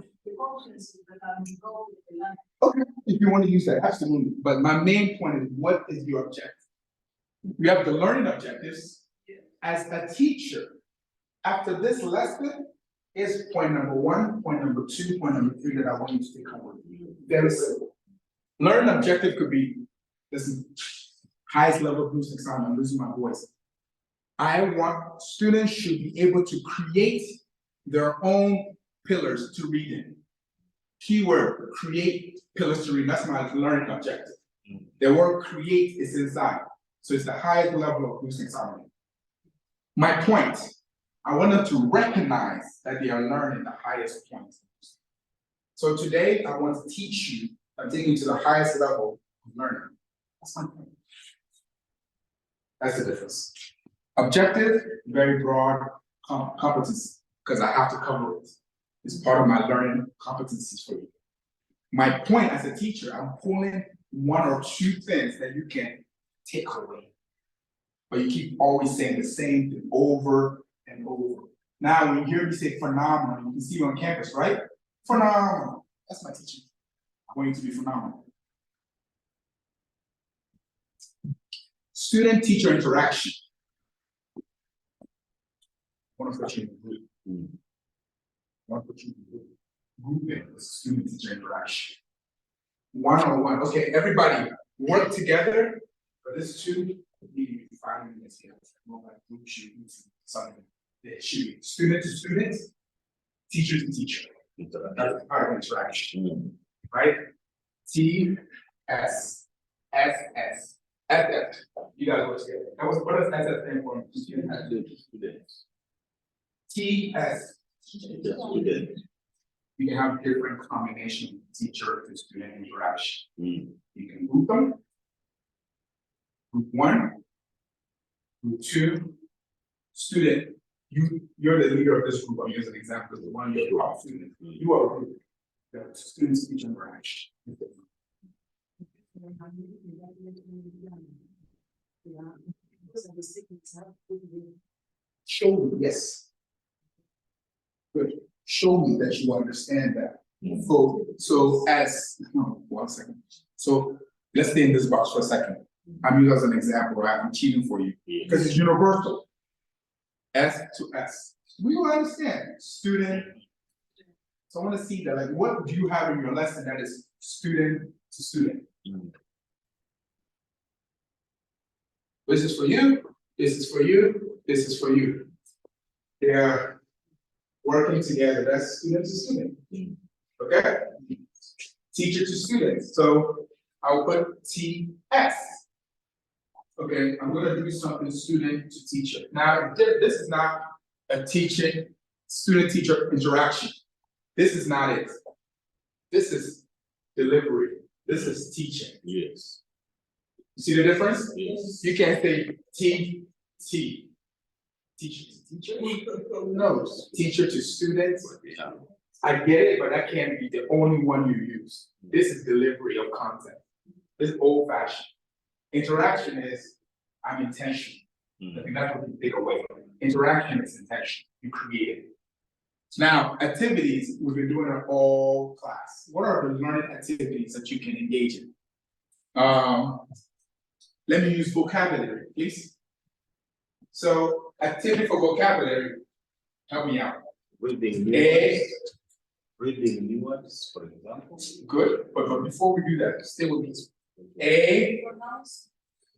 Okay, if you want to use that, absolutely. But my main point is, what is your objective? You have the learning objectives. As a teacher, after this lesson is point number 1, point number 2, point number 3 that I want you to take home with you. Very simple. Learning objective could be, this is highest level of music sound, I'm losing my voice. I want students should be able to create their own pillars to read in. Keyword, create pillars to read, that's my learning objective. The word create is inside, so it's the highest level of boosting harmony. My point, I want them to recognize that they are learning the highest point. So today, I want to teach you, I'm taking you to the highest level of learning. That's my point. That's the difference. Objective, very broad competence, because I have to cover it. It's part of my learning competencies for you. My point as a teacher, I'm pulling one or two things that you can take away. But you keep always saying the same thing over and over. Now, when you hear me say phenomenal, you can see me on campus, right? Phenomenal. That's my teaching. I want you to be phenomenal. Student-teacher interaction. I want to put you in a group. I want to put you in a group. Grouping is student-teacher interaction. One-on-one. Okay, everybody work together, but this too, you need to be 5 minutes here. More like group shooting, something. That should be student to student, teacher to teacher. That's part of interaction. Right? T, S, S, S, F, F. You gotta work together. What does S stand for? Students. T, S. Student. You can have different combination of teacher to student interaction. You can group them. Group 1, group 2, student. You're the leader of this group. I'm using an example of the one you're top student. You are a group. The students teacher interaction. Show me, yes. Good. Show me that you understand that. So as, no, 1 second. So let's stay in this box for a second. I'm using as an example, right? I'm cheating for you because it's universal. S to S. We will understand student. So I want to see that, like, what do you have in your lesson that is student to student? This is for you. This is for you. This is for you. They're working together. That's student to student. Okay? Teacher to student. So I'll put TS. Okay, I'm going to do something student to teacher. Now, this is not a teaching student-teacher interaction. This is not it. This is delivery. This is teaching. Yes. You see the difference? Yes. You can't say T. Teacher to teacher? No, teacher to students. I get it, but that can't be the only one you use. This is delivery of content. This is old-fashioned. Interaction is, I'm intentional. I think that's what you take away. Interaction is intention. You create it. Now, activities, we've been doing it all class. What are the learning activities that you can engage in? Let me use vocabulary, please. So, activity for vocabulary, help me out. Reading new words, for example. Good, but before we do that, stay with me. A,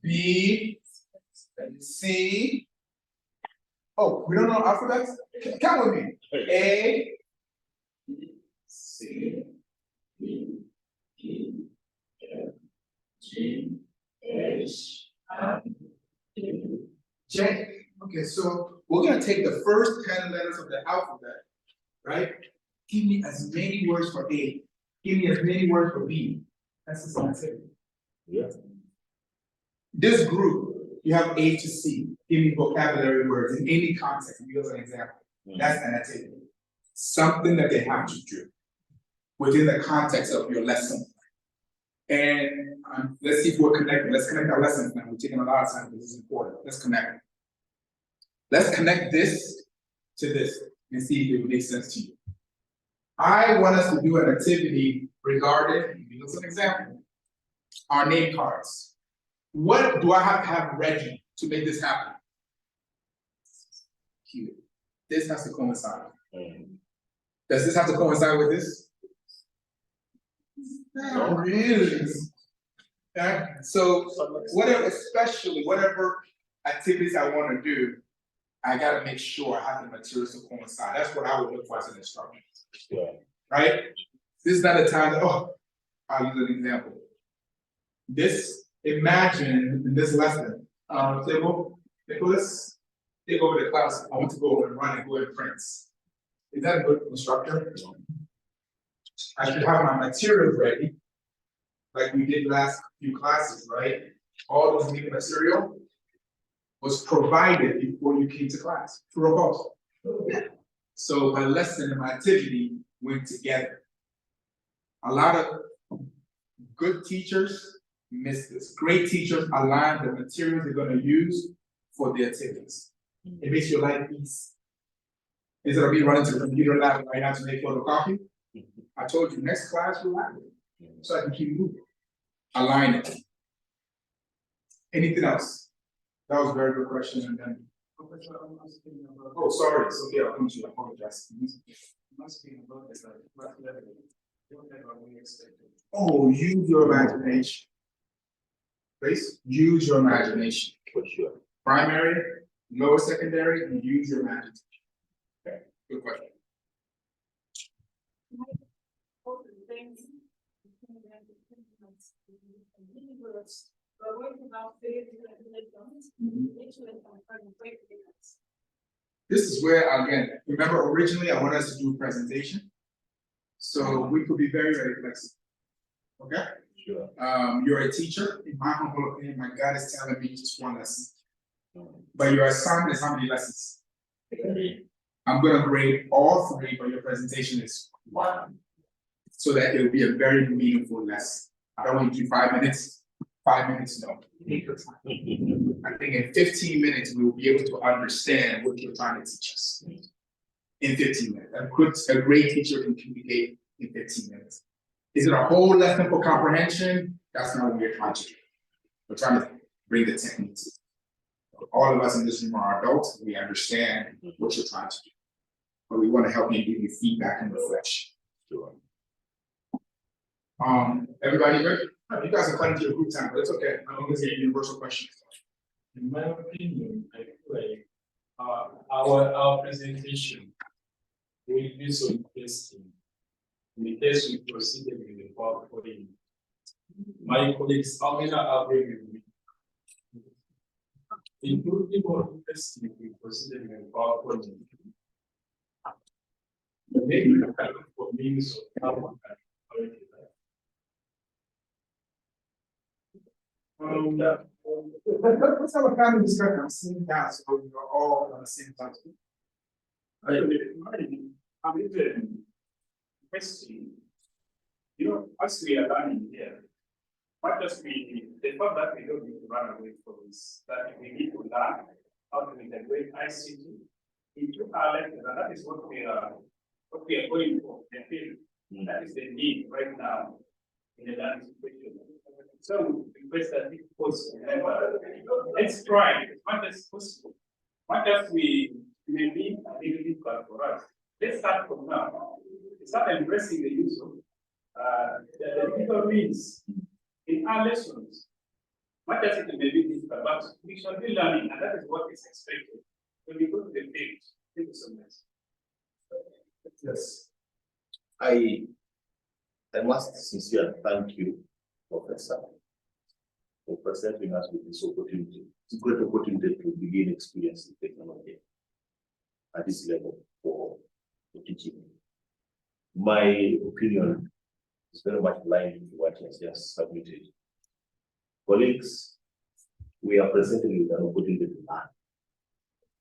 B, C. Oh, we don't know alphabets? Count with me. A, C, D, E, F, G, H, I, J. Okay, so we're gonna take the first 10 letters of the alphabet, right? Give me as many words for A. Give me as many words for B. That's the same activity. Yeah. This group, you have A to C. Give me vocabulary words in any context. Give us an example. That's an activity. Something that they have to do within the context of your lesson. And let's see if we're connected. Let's connect our lessons now. We're taking a lot of time, but this is important. Let's connect. Let's connect this to this and see if it makes sense to you. I want us to do an activity regarding, give us an example, our name cards. What do I have to have ready to make this happen? Cute. This has to coincide. Does this have to coincide with this? Not really. Okay. So whatever activities I want to do, I gotta make sure I have the materials to coincide. That's what I would look for as an instructor. Yeah. Right? This is not a time, I'll use an example. Imagine in this lesson, Nicholas, take over the class, I want to go and run and go in France. Is that a good instructor? I should have my materials ready, like we did last few classes, right? All this new material was provided before you came to class, true or false? So my lesson and my activity went together. A lot of good teachers miss this. Great teachers align the materials they're going to use for the activities. It makes your life easy. Instead of me running to the computer lab right now to make photocopy, I told you next class we'll have it. So I can keep moving. Align it. Anything else? That was a very good question. And then, oh, sorry, Sophia, I'll come to you. I apologize. Oh, use your imagination. Please use your imagination. For sure. Primary, lower secondary, and use your imagination. Okay, good question. This is where, again, remember originally I wanted us to do a presentation. So we could be very, very flexible. Okay? Sure. You're a teacher, in my humble opinion, my God is telling me just one lesson. But your assignment is how many lessons? I'm gonna grade all three, but your presentation is one. So that it will be a very meaningful lesson. I don't want you to do 5 minutes. 5 minutes, no. Take your time. I think in 15 minutes, we will be able to understand what you're trying to teach us. In 15 minutes. A great teacher can communicate in 15 minutes. Is it a whole lesson for comprehension? That's not what we're trying to do. We're trying to bring the techniques. All of us in this room are adults. We understand what you're trying to do. But we want to help you give you feedback and reflection. Sure. Everybody ready? You guys are cutting to your group time, but it's okay. I don't think it's a universal question. In my opinion, I feel like our presentation will be so interesting. In case we proceeded with the PowerPoint, my colleagues, how many are agree with me? It would be more interesting if we proceeded with the PowerPoint. Maybe we can look for means of how we can correct it. Let's have a family discussion. I'm sitting down, so we're all on the same time. Question, as we are learning here, what does we, the fact that we don't need to run away from this, that we need to learn how to integrate ICT into our life, and that is what we are going for, the field. That is the need right now in the learning situation. So we request that it possible. Let's try as much as possible. What else we may be a little difficult for us. Let's start from now. Start embracing the use of the digital means in our lessons. What else it may be difficult, but we should be learning, and that is what is expected. When we go to the page, thank you so much. Yes. I must sincerely thank you, Professor, for presenting us with this opportunity. It's a great opportunity to begin experiencing technology at this level for teaching. My opinion is very much aligned with what he has just submitted. Colleagues, we are presented with an opportunity to learn.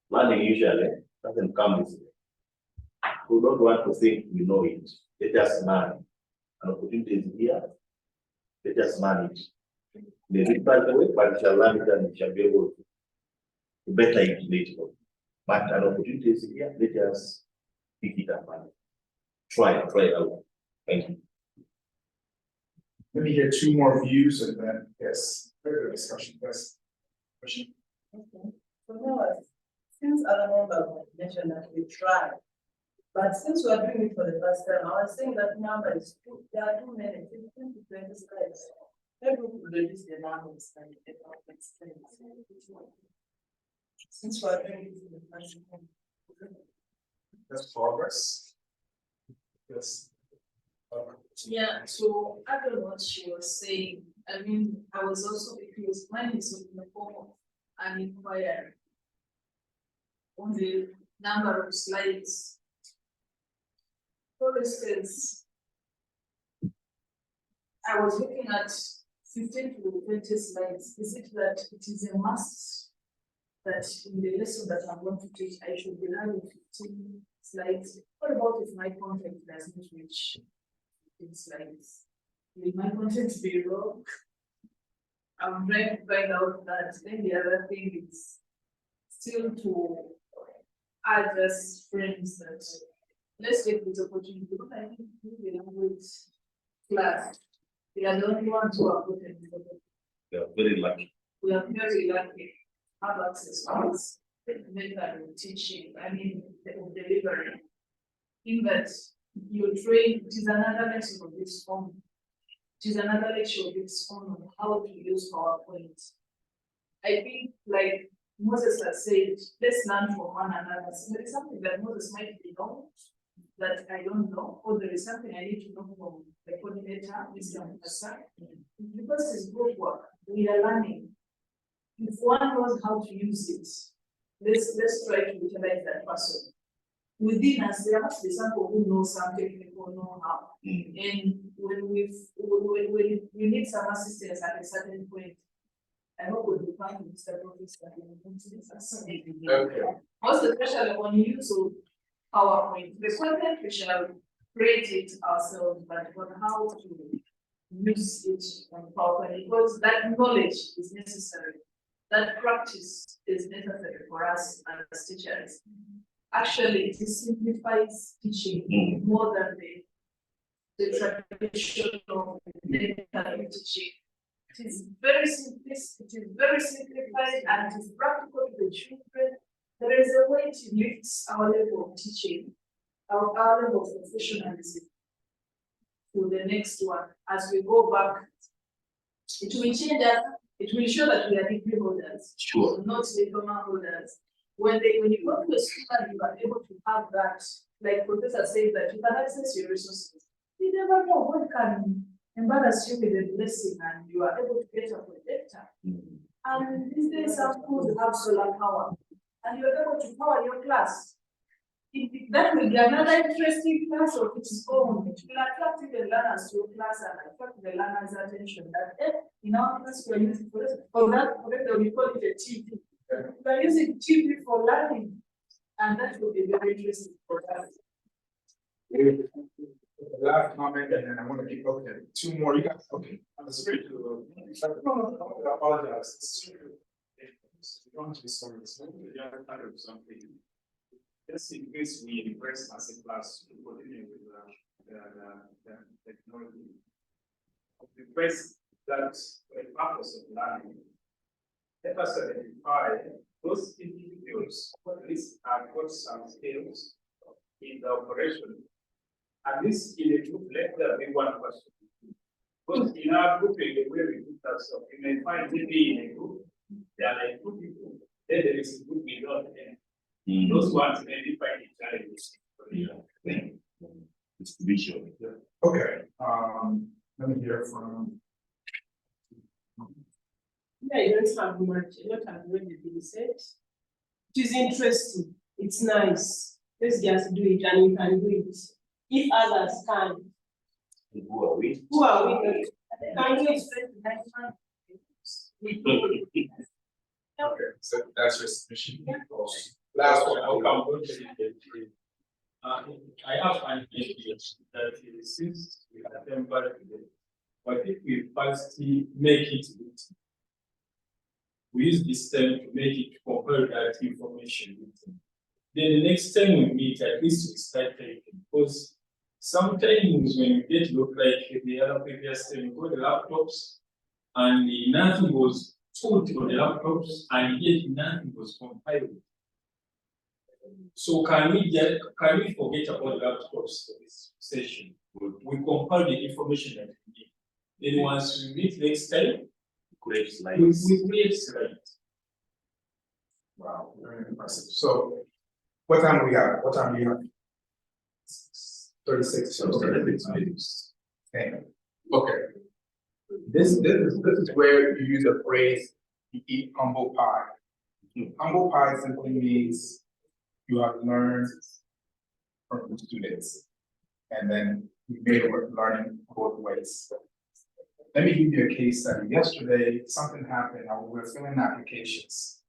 Learning usually doesn't come easily. We don't want to think we know it. Let us learn. An opportunity is here. Let us learn it. Maybe by the way, but we shall learn it and we shall be able to better it later. But an opportunity is here. Let us pick it up and try it out. Thank you. Let me hear two more views and then, yes, further discussion. Yes. Question. Okay. So now, since other members mentioned that we try, but since we are doing it for the first time, I was saying that number is too, there are too many, 15 to 20 slides. Maybe we could reduce the number of slides. Since we are doing it for the first time. That's progress. Yes. Yeah, so I don't know what she was saying. I mean, I was also confused. Mine is in the form of an inquiry on the number of slides. For instance, I was looking at 15 to 20 slides. Is it that it is a must that in the lesson that I'm going to teach, I should be having 15 slides? What about if my content does not reach 15 slides? Will my content be wrong? I'm trying to find out that. Then the other thing is still to add as friends that let's take this opportunity. Because I think the language class, we are the only ones who are put in the. They are very lucky. We are very lucky to have access to this method of teaching, I mean, of delivery. In that you train, it is another lesson of this form. It is another lecture of its own on how to use PowerPoint. I think, like Moses has said, let's learn from one another. So there is something that Moses might be know that I don't know, or there is something I need to know from the coordinator, Mr. Mukasa. Because it's group work, we are learning. If one knows how to use it, let's try to utilize that person. Within us, there must be someone who knows some technical know-how. And when we need some assistance at a certain point, I hope we'll be finding Mr. Professor. Okay. Most especially on use of PowerPoint. The content we shall create it ourselves, but on how to use it on PowerPoint, because that knowledge is necessary. That practice is necessary for us as teachers. Actually, it simplifies teaching more than the traditional method of teaching. It is very simplistic, it is very simplified, and it is practical to the children. There is a way to lift our level of teaching, our level of professionalism to the next one. As we go back, it will change that. It will show that we are degree holders, Sure. not diploma holders. When you go to a school and you are able to have that, like Professor said, that you can access your resources. You never know what can embarrass you with a blessing, and you are able to get a projector. And these days, some schools have solar power, and you're able to power your class. That will be another interesting class of its own. It will attract the learners to your class and attract the learners' attention. That in our class, we are using for that, we call it a TV. We are using TV for learning, and that will be very interesting for us. Last comment, and then I want to keep okay. Two more. You guys, okay. I'm sorry to I apologize. You don't have to be sorry. Yeah, I have something. Just in case we request as a class to continue with the technology, request that for the purpose of learning, let us identify those individuals who at least have got some skills in the operation. And this in a group, let there be one person. Because in our group, in the way we do that stuff, you may find maybe in a group, there are like 2 people, then there is a group without them. Those ones may be finding challenges. Distribution. Okay. Let me hear from. Yeah, you don't have much, a lot has already been said. It is interesting, it's nice. Let's just do it, and you can do it. If others can. Who are we? Who are we? Can you explain to Okay, so that's your submission. Last one. I'll come back to it. I have an idea that since we have tempered today, but if we first make it, we use this time to make it compare that information. Then the next time we meet, at least we start taking, because sometimes when you get look like the other previous time, you got the laptops and nothing was told on the laptops, and yet nothing was compiled. So can we forget about laptops for this session? We compile the information that we need. Then once we meet next time, Create slides. we create slides. Wow, very impressive. So, what time do we have? What time do you have? 36. So, minutes. Okay. This is where you use the phrase, you eat humble pie. Humble pie simply means you have learned from the students. And then you made it learning both ways. Let me give you a case study. Yesterday, something happened. We were filling applications.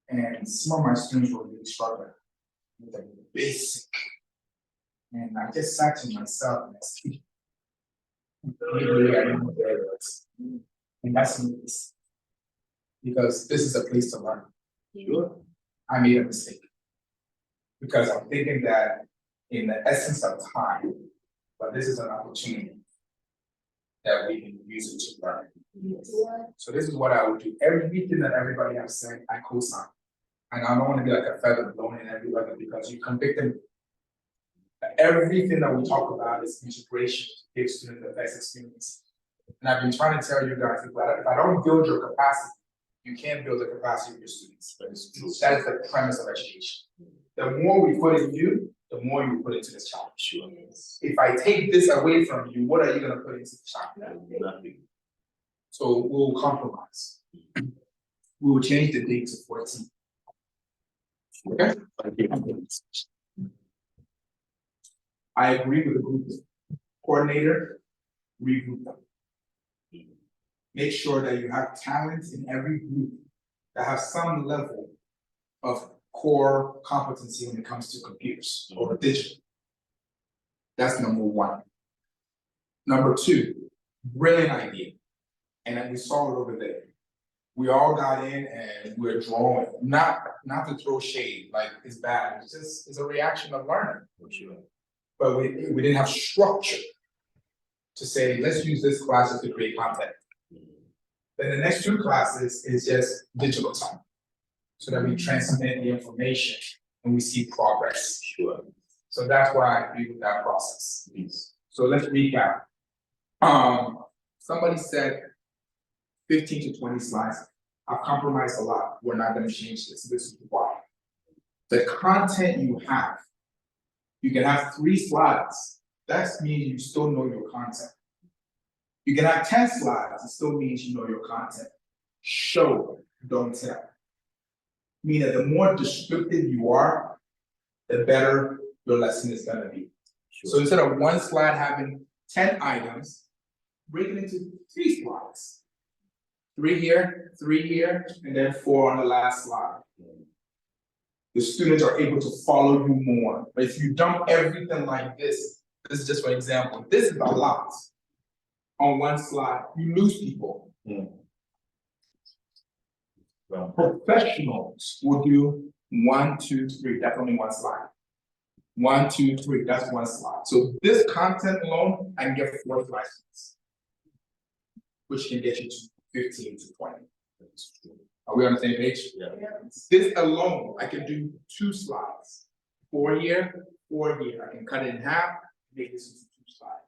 And some of my students were really struggling with the basic. And I just sat to myself and I said, maybe I don't know where it was. And that's nice. Because this is a place to learn. Sure. I made a mistake. Because I'm thinking that in the essence of time, but this is an opportunity that we can use it to learn. Yes. So this is what I would do. Everything that everybody has said, I co-sign. And I don't want to be like a feather blown in everybody because you convict them. Everything that we talk about is integration to give students the best experience. And I've been trying to tell you guys, if I don't build your capacity, you can't build the capacity of your students. That is the premise of education. The more we put in you, the more you put into this child. Sure. If I take this away from you, what are you going to put into the child? Nothing. So we'll compromise. We will change the date to 14. Okay? I agree with the group coordinator, regroup them. Make sure that you have talent in every group that has some level of core competency when it comes to computers or digital. That's number one. Number two, brilliant idea. And then we saw it over there. We all got in and we're drawing, not to throw shade, like it's bad. It's a reaction of learning. For sure. But we didn't have structure to say, let's use this classes to create content. Then the next two classes is just digital time, so that we transmit the information and we see progress. Sure. So that's why I agree with that process. Please. So let's recap. Somebody said 15 to 20 slides. I've compromised a lot. We're not going to change this. This is why. The content you have, you can have 3 slides. That means you still know your content. You can have 10 slides. It still means you know your content. Show, don't tell. Meaning the more descriptive you are, the better your lesson is going to be. Sure. So instead of 1 slide having 10 items, break it into 3 slides. 3 here, and then 4 on the last slide. The students are able to follow you more. But if you dump everything like this is just for example, this is a lot on 1 slide, you lose people. Well, professionals will do 1, 2, 3, that's only 1 slide. 1, 2, 3, that's 1 slide. So this content alone, I can get 4 slides, which can get you to 15 to 20. Are we on the same page? Yeah. This alone, I can do 2 slides. 4 here, 4 here. I can cut it in half, make this into 2 slides.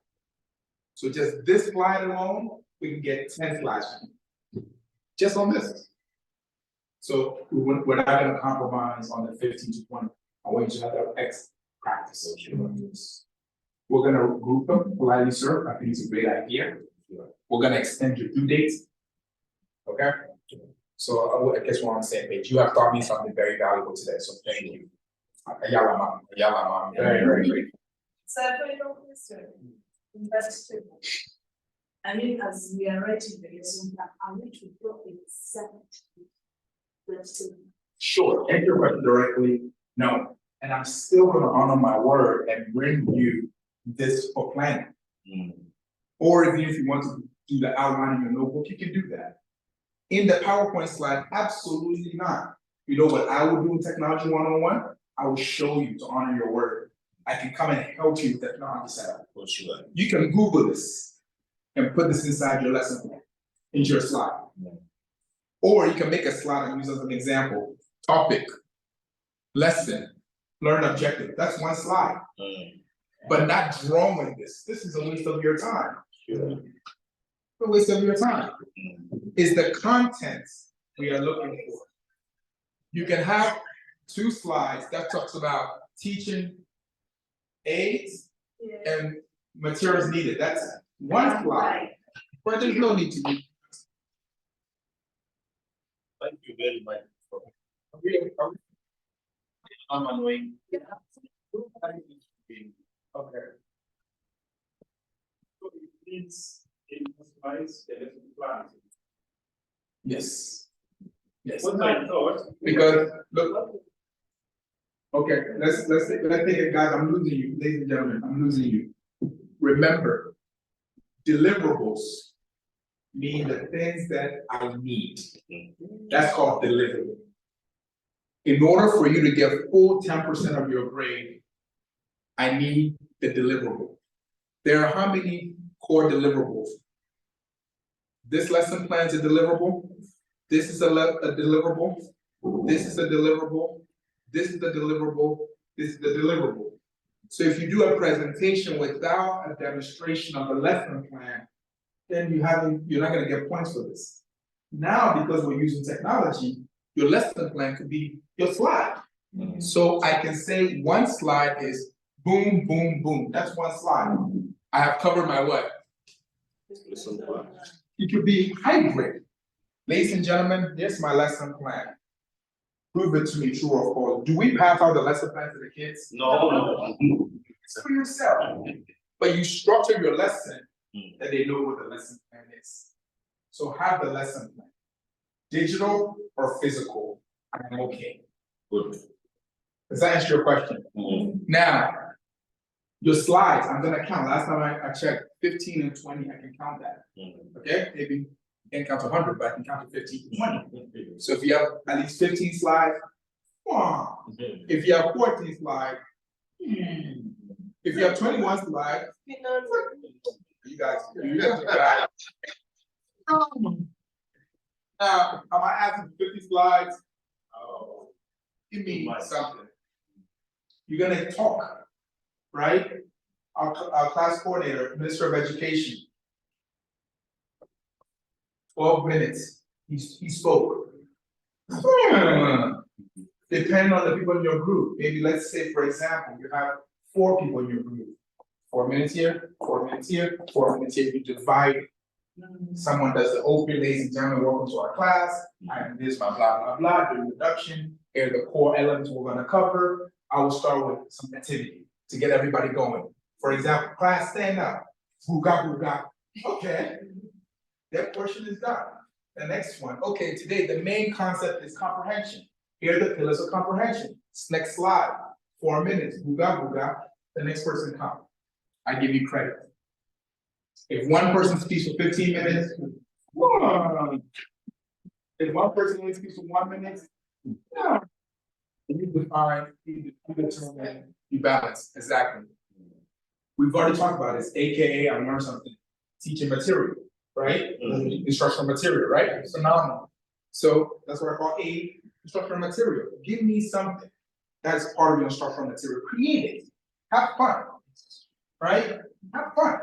So just this slide alone, we can get 10 slides just on this. So we're not going to compromise on the 15 to 20. I want you to have that X practice. We're going to group them politely, sir. I think it's a great idea. We're going to extend your due dates. Okay? So I guess we're on the same page. You have taught me something very valuable today, so thank you. Ayala, very, very grateful. So I put it on this invested. I mean, as we are writing the lesson plan, I need to draw exactly. Sure, answer your question directly, no. And I'm still going to honor my word and bring you this for planning. Or even if you want to do the outline in your notebook, you can do that. In the PowerPoint slide, absolutely not. You know what I will do in Technology 101? I will show you to honor your word. I can come and help you with technology setup. For sure. You can Google this and put this inside your lesson plan, into your slide. Or you can make a slide and use as an example. Topic, lesson, learn objective. That's 1 slide. But not drawing this. This is a waste of your time. Sure. A waste of your time. Is the content we are looking for. You can have 2 slides that talks about teaching aids and materials needed, that's one slide. But there's no need to be. Thank you very much. I'm annoying. Okay. So it needs emphasize the lesson plan. Yes. Yes. What I thought. Because, look. Okay, let's take it, guys, I'm losing you, ladies and gentlemen, I'm losing you. Remember, deliverables mean the things that I need. That's called deliverable. In order for you to get full 10% of your grade, I need the deliverable. There are how many core deliverables? This lesson plan is a deliverable. This is a deliverable. This is a deliverable. This is the deliverable. This is the deliverable. So if you do a presentation without a demonstration of the lesson plan, then you're not going to get points for this. Now, because we're using technology, your lesson plan could be your slide. So I can say one slide is boom, boom, boom. That's one slide. I have covered my what? Lesson plan. It could be hybrid. Ladies and gentlemen, here's my lesson plan. Prove it to me, true or false. Do we pass out the lesson plan to the kids? No. It's for yourself. But you structure your lesson that they know what the lesson plan is. So have the lesson plan. Digital or physical, I'm okay. Good. Does that answer your question? Now, your slides, I'm gonna count. Last time I checked, 15 and 20, I can count that. Okay, maybe I can't count to 100, but I can count to 15 to 20. So if you have at least 15 slides, if you have 14 slides, if you have 21 slides, you guys now, am I asking 50 slides? Oh, give me something. You're gonna talk, right? Our class coordinator, Minister of Education. 12 minutes, he spoke. Depending on the people in your group, maybe let's say, for example, you have 4 people in your group. 4 minutes here, 4 minutes here, 4 minutes here, you divide. Someone does the open, ladies and gentlemen, welcome to our class. I do this, my blah, blah, blah, the introduction. Here are the core elements we're gonna cover. I will start with some activity to get everybody going. For example, class, stand up. Booga, booga. Okay, that portion is done. The next one, okay, today the main concept is comprehension. Here are the pillars of comprehension. Next slide, 4 minutes, booga, booga. The next person comes. I give you credit. If one person speaks for 15 minutes, if one person only speaks for 1 minute, you define, you determine, you balance, exactly. We've already talked about this, AKA, I learned something, teaching material, right? Instructional material, right? Phenomenal. So that's what I call instructional material. Give me something that's part of your instructional material. Create it. Have fun, right? Have fun.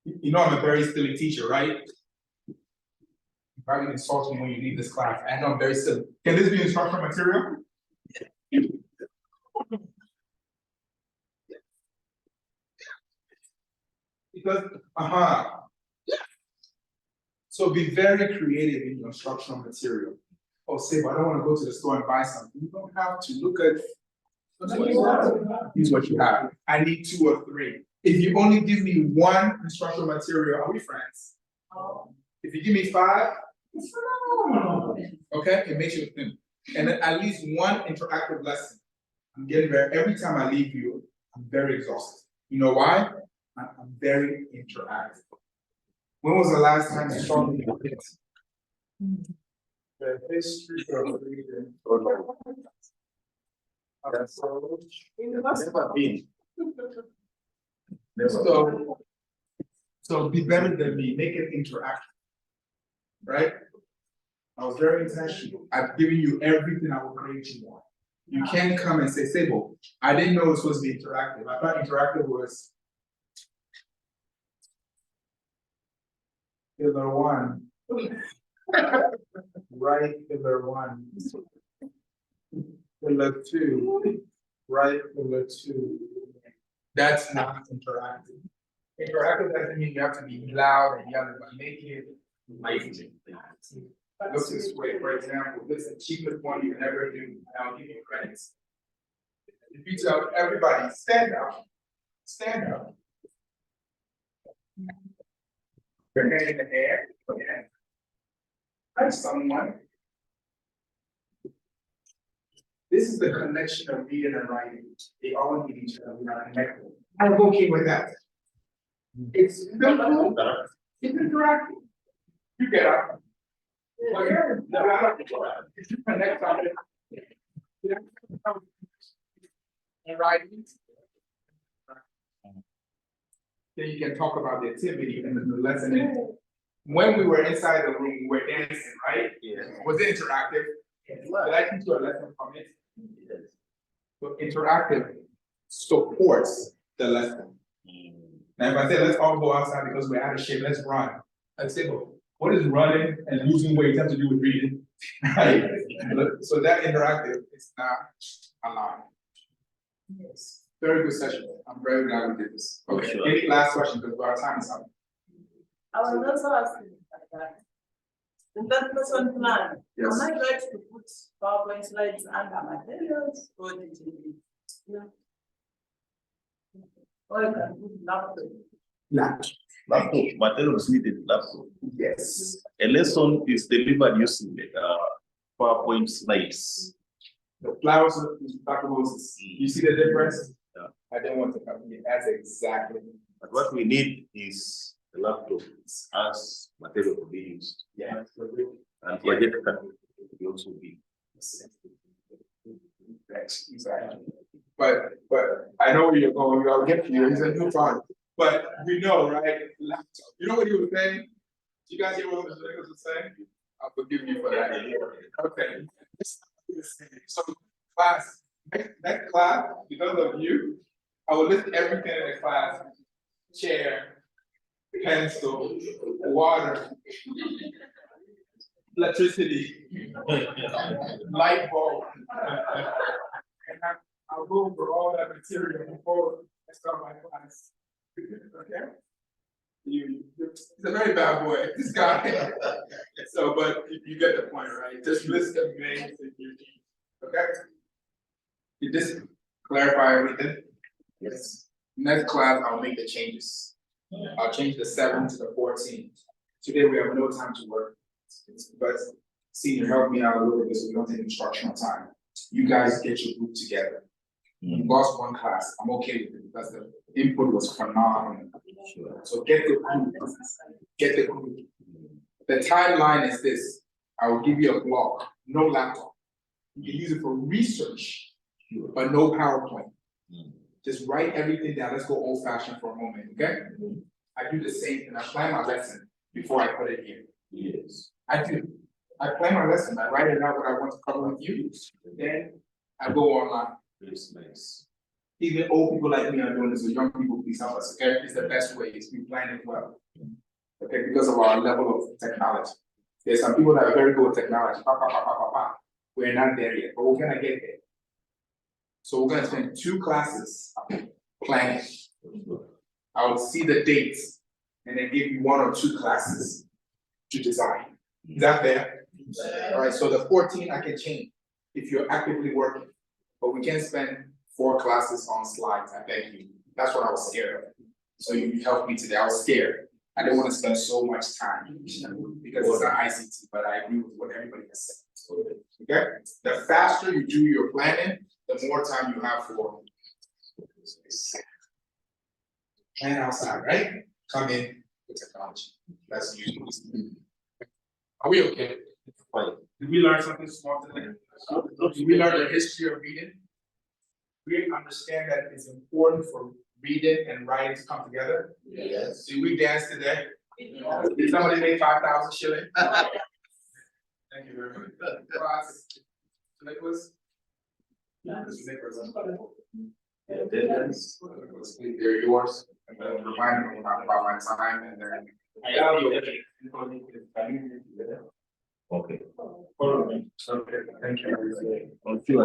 You know I'm a very silly teacher, right? You probably insult me when you leave this class. I know I'm very silly. Can this be instructional material? Because, so be very creative in your instructional material. Oh, say, but I don't want to go to the store and buy something. You don't have to. Look at use what you have. I need 2 or 3. If you only give me 1 instructional material, are we friends? If you give me 5, it's phenomenal. Okay, it makes you think. And then at least 1 interactive lesson. I'm getting there. Every time I leave you, I'm very exhausted. You know why? I'm very interactive. When was the last time you saw me? The history of reading. Never been. So be better than me, make it interactive, right? I was very intentional. I've given you everything I will grade you on. You can't come and say, Sable, I didn't know it was supposed to be interactive. I thought interactive was pillar 1. Right, pillar 1. Pillar 2, right, pillar 2. That's not interactive. Interactive doesn't mean you have to be loud and yelling, but make it lively. Look this way, for example, this is the cheapest one you can ever do, and I'll give you credits. If you tell everybody, stand up, stand up. Your hand in the air, put your hand. Touch someone. This is the connection of reading and writing. They all need each other, we are connected. I'm okay with that. It's simple, it's interactive. You get up. If you connect on it. And writing. Then you can talk about the activity and the lesson. When we were inside the room, we were dancing, right? Yeah. Was it interactive? Did I teach you a lesson from it? Yes. So interactive supports the lesson. Now, if I say, let's all go outside because we're out of shape, let's run. I'd say, well, what does running and losing weight have to do with reading? Right? So that interactive is not allowed. Yes. Very good session. I'm very glad we did this. Okay, Sure. any last question, because our time is up. I was also asking that. In that person plan, Yes. am I right to put PowerPoint slides under materials or did you? Yeah. Or you can put laptop. Laptop, materials needed laptop. Yes. A lesson is delivered using PowerPoint slides. The flowers of Dr. Moses, you see the difference? Yeah. I didn't want to come here. That's exactly. But what we need is a laptop as material to be used. Yeah. And projector can also be. Exactly. But I know where you're going, I'll get to you, he's a new fun. But we know, right? Laptop. You know what he was saying? You guys hear what Mr. Nichols was saying? I'll forgive you for that. Okay. So class, next class, because of you, I will list everything in the class. Chair, pencil, water, electricity, light bulb. And I'll go over all that material before I start my class. Okay? He's a very bad boy, this guy. So, but you get the point, right? Just list the main things you need, okay? You just clarify everything? Yes. Next class, I'll make the changes. I'll change the 7 to the 14. Today, we have no time to work. But senior, help me out a little bit so we don't take instructional time. You guys get your group together. You lost one class, I'm okay with it because the input was phenomenal. Sure. So get the group, get the group. The timeline is this, I will give you a block, no laptop. You can use it for research, but no PowerPoint. Just write everything down, let's go old fashioned for a moment, okay? I do the same thing, I plan my lesson before I put it here. Yes. I do, I plan my lesson, I write it out what I want to cover with you, then I go online. It's nice. Even old people like me are doing this, so young people, please help us, okay? It's the best way, is we plan it well. Okay, because of our level of technology. There's some people that are very good with technology, We're not there yet, but we're gonna get there. So we're gonna spend 2 classes planning. I will see the dates and then give you 1 or 2 classes to design. Is that fair? All right, so the 14 I can change if you're actively working, but we can't spend 4 classes on slides, I beg you. That's what I was scared of. So you helped me today, I was scared. I didn't want to spend so much time because it's not ICT, but I agree with what everybody has said. Okay, the faster you do your planning, the more time you have for plan outside, right? Come in with technology. That's usually. Are we okay? Fine. Did we learn something small today? Did we learn the history of reading? We understand that it's important for reading and writing to come together. Yes. Did we dance today? Did somebody make 5,000 shillings? Thank you very much. Class. Nicholas? Mr. Nicholas. They're yours. And then remind me about my time and then. Okay. Okay, thank you. Thank you.